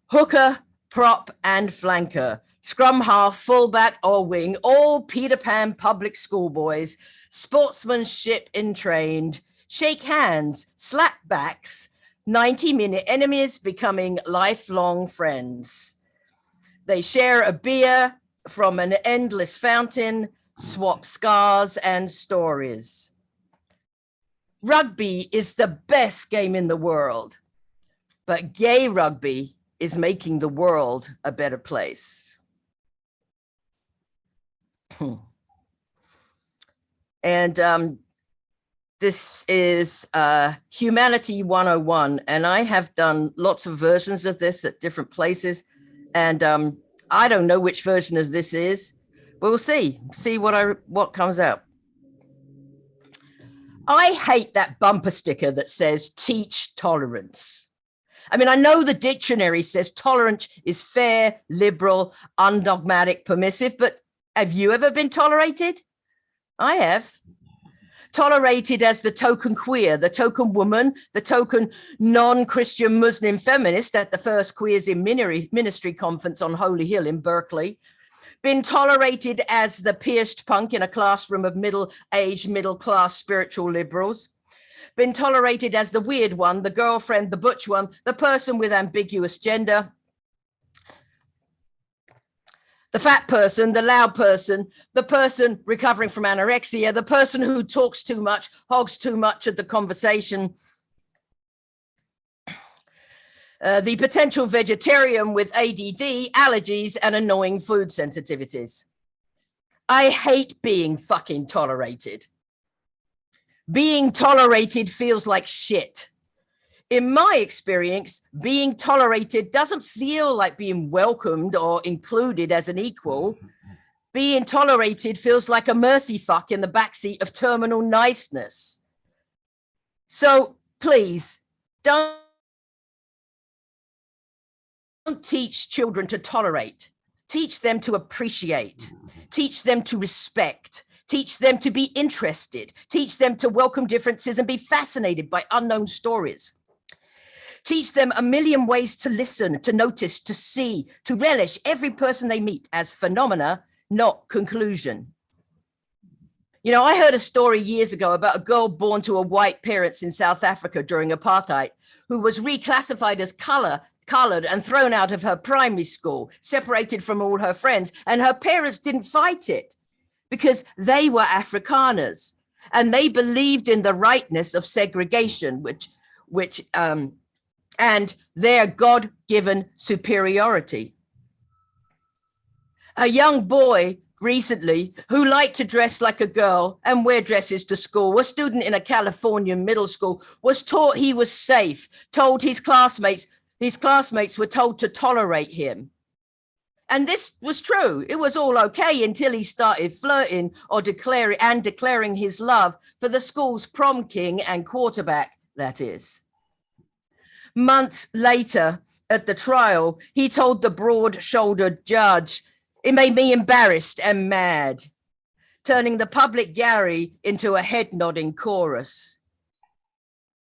Hooker, prop, and flanker, scrum half, fullback, or wing, all Peter Pan public school boys, sportsmanship entrained, shake hands, slap backs, 90-minute enemies becoming lifelong friends. They share a beer from an endless fountain, swap scars and stories. Rugby is the best game in the world, but gay rugby is making the world a better place. And this is Humanity 101, and I have done lots of versions of this at different places, and I don't know which version of this is, but we'll see what comes out. I hate that bumper sticker that says teach tolerance. I mean, I know the dictionary says tolerance is fair, liberal, undogmatic, permissive, but have you ever been tolerated? I have. Tolerated as the token queer, the token woman, the token non-Christian Muslim feminist at the first Queers in Ministry conference on Holy Hill in Berkeley. Been tolerated as the pierced punk in a classroom of middle-aged, middle-class spiritual liberals. Been tolerated as the weird one, the girlfriend, the butch one, the person with ambiguous gender, the fat person, the loud person, the person recovering from anorexia, the person who talks too much, hogs too much of the conversation, the potential vegetarian with ADD, allergies, and annoying food sensitivities. I hate being fucking tolerated. Being tolerated feels like shit. In my experience, being tolerated doesn't feel like being welcomed or included as an equal. Being tolerated feels like a mercy fuck in the backseat of terminal niceness. So please, don't teach children to tolerate. Teach them to appreciate. Teach them to respect. Teach them to be interested. Teach them to welcome differences and be fascinated by unknown stories. Teach them a million ways to listen, to notice, to see, to relish every person they meet as phenomena, not conclusion. You know, I heard a story years ago about a girl born to a white parents in South Africa during apartheid who was reclassified as colored and thrown out of her primary school, separated from all her friends, and her parents didn't fight it because they were Afrikaners and they believed in the rightness of segregation, and their God-given superiority. A young boy recently who liked to dress like a girl and wear dresses to school, a student in a California middle school, was taught he was safe, told his classmates were told to tolerate him. And this was true. It was all okay until he started flirting or declaring his love for the school's prom king and quarterback, that is. Months later, at the trial, he told the broad-shouldered judge, "It made me embarrassed and mad," turning the public gallery into a head-nodding chorus.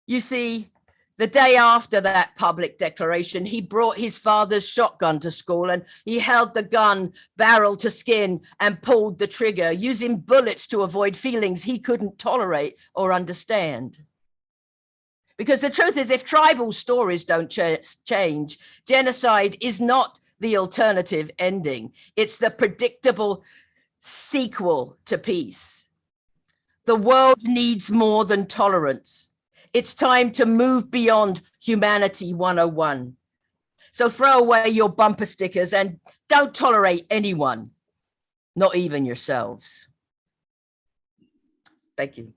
You see, the day after that public declaration, he brought his father's shotgun to school and he held the gun barrel to skin and pulled the trigger, using bullets to avoid feelings he couldn't tolerate or understand. Because the truth is, if tribal stories don't change, genocide is not the alternative ending. It's the predictable sequel to peace. The world needs more than tolerance. It's time to move beyond Humanity 101. So throw away your bumper stickers and don't tolerate anyone, not even yourselves. Thank you.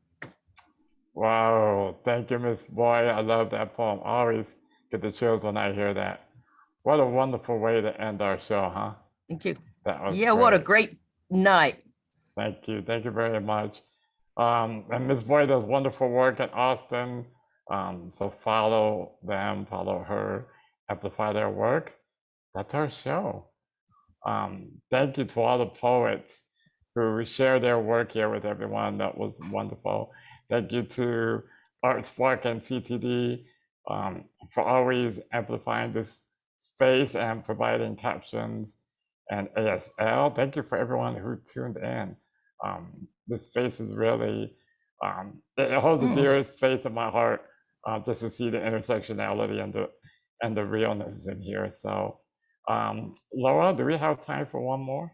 Wow, thank you, Miss Boy. I love that poem. I always get the chills when I hear that. What a wonderful way to end our show, huh? Thank you. That was What a great night. Thank you very much. And Miss Boy does wonderful work in Austin. So follow them, follow her, amplify their work. That's our show. Thank you to all the poets who share their work here with everyone. That was wonderful. Thank you to Art Spark and CTD for always amplifying this space and providing captions, and ASL. Thank you for everyone who tuned in. This space is really, it holds the dearest space in my heart, just to see the intersectionality and the realness in here. So Laura, do we have time for one more?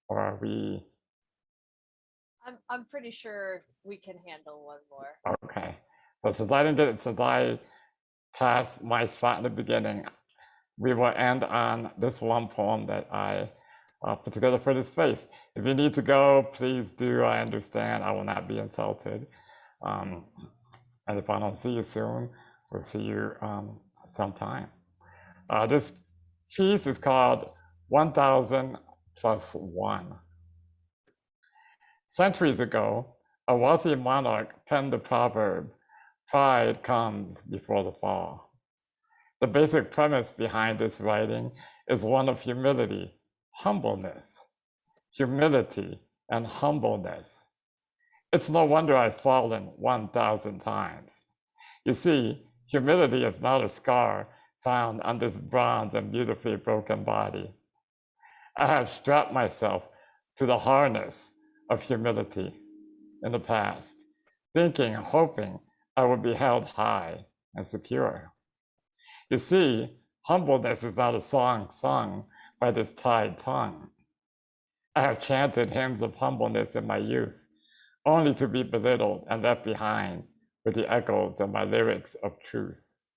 Or are we? I'm pretty sure we can handle one more. Okay. So since I didn't get it, since I passed my spot in the beginning, we will end on this one poem that I put together for this space. If you need to go, please do. I understand. I will not be insulted. And if I don't see you soon, we'll see you sometime. This piece is called 1000 plus 1. Centuries ago, a wealthy monarch penned the proverb, "Pride comes before the fall." The basic premise behind this writing is one of humility, humbleness. Humility and humbleness. It's no wonder I've fallen 1,000 times. You see, humility is not a scar found on this bronze and beautifully broken body. I have strapped myself to the harness of humility in the past, thinking, hoping I would be held high and secure. You see, humbleness is not a song sung by this tied tongue. I have chanted hymns of humbleness in my youth, only to be belittled and left behind with the echoes of my lyrics of truth.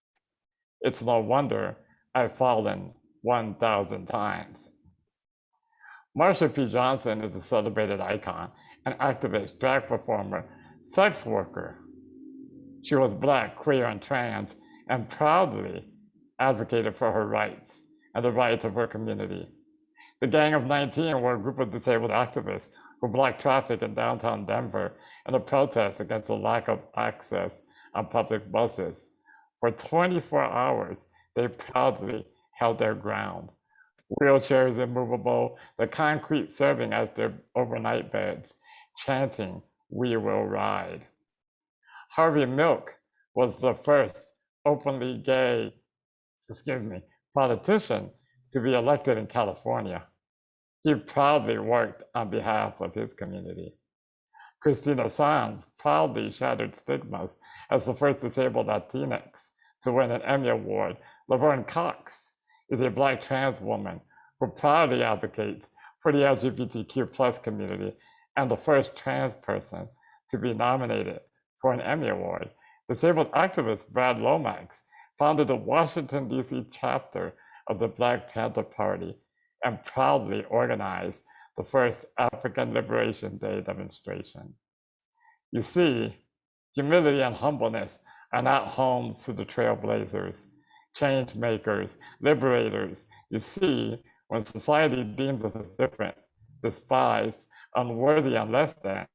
It's no wonder I've fallen 1,000 times. Marcia P Johnson is a celebrated icon, an activist, drag performer, sex worker. She was Black, queer, and trans, and proudly advocated for her rights and the rights of her community. The Gang of 19 were a group of disabled activists who blocked traffic in downtown Denver in a protest against the lack of access on public buses. For 24 hours, they proudly held their ground, wheelchairs immovable, the concrete serving as their overnight beds, chanting, "We will ride." Harvey Milk was the first openly gay, politician to be elected in California. He proudly worked on behalf of his community. Christina Sands proudly shattered stigmas as the first disabled Latinx to win an Emmy Award. Laverne Cox is a Black trans woman who proudly advocates for the LGBTQ+ community and the first trans person to be nominated for an Emmy Award. Disabled activist Brad Lomax founded the Washington, D.C. chapter of the Black Panther Party and proudly organized the first African Liberation Day demonstration. You see, humility and humbleness are not homes to the trailblazers, change makers, liberators. You see, when society deems us as different, despised, unworthy, and less than,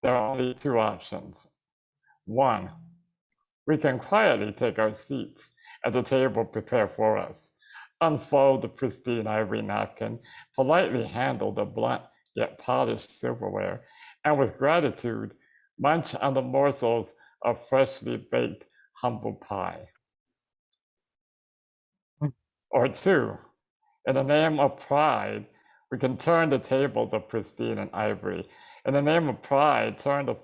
there are only two options. One, we can quietly take our seats at the table prepared for us, unfold the pristine ivory napkin, politely handle the blunt yet polished silverware, and with gratitude, munch on the morsels of freshly baked humble pie. Or two, in the name of pride, we can turn the tables of pristine and ivory. In the name of pride, turn the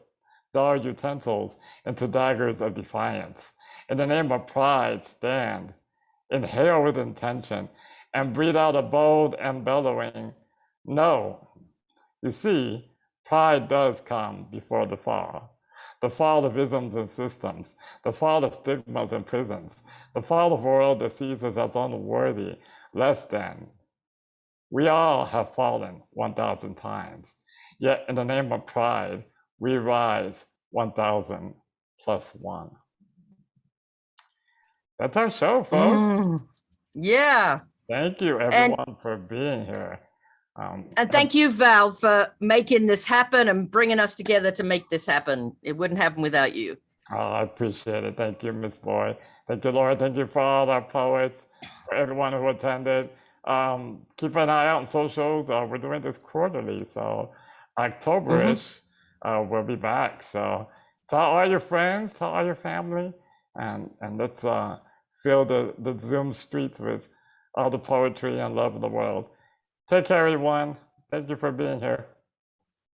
dull utensils into daggers of defiance. In the name of pride, stand, inhale with intention, and breathe out a bold and bellowing no. You see, pride does come before the fall of isms and systems, the fall of stigmas and prisons, the fall of a world that sees us as unworthy, less than. We all have fallen 1,000 times, yet in the name of pride, we rise 1,000 plus one. That's our show, folks. Yeah. Thank you, everyone, for being here. And thank you, Val, for making this happen and bringing us together to make this happen. It wouldn't happen without you. Oh, I appreciate it. Thank you, Ms. Boyd. Thank you, Laura. Thank you for all our poets, for everyone who attended. Keep an eye out on socials. We're doing this quarterly, so October-ish, we'll be back. So tell all your friends, tell all your family, and let's fill the Zoom streets with all the poetry and love of the world. Take care, everyone. Thank you for being here.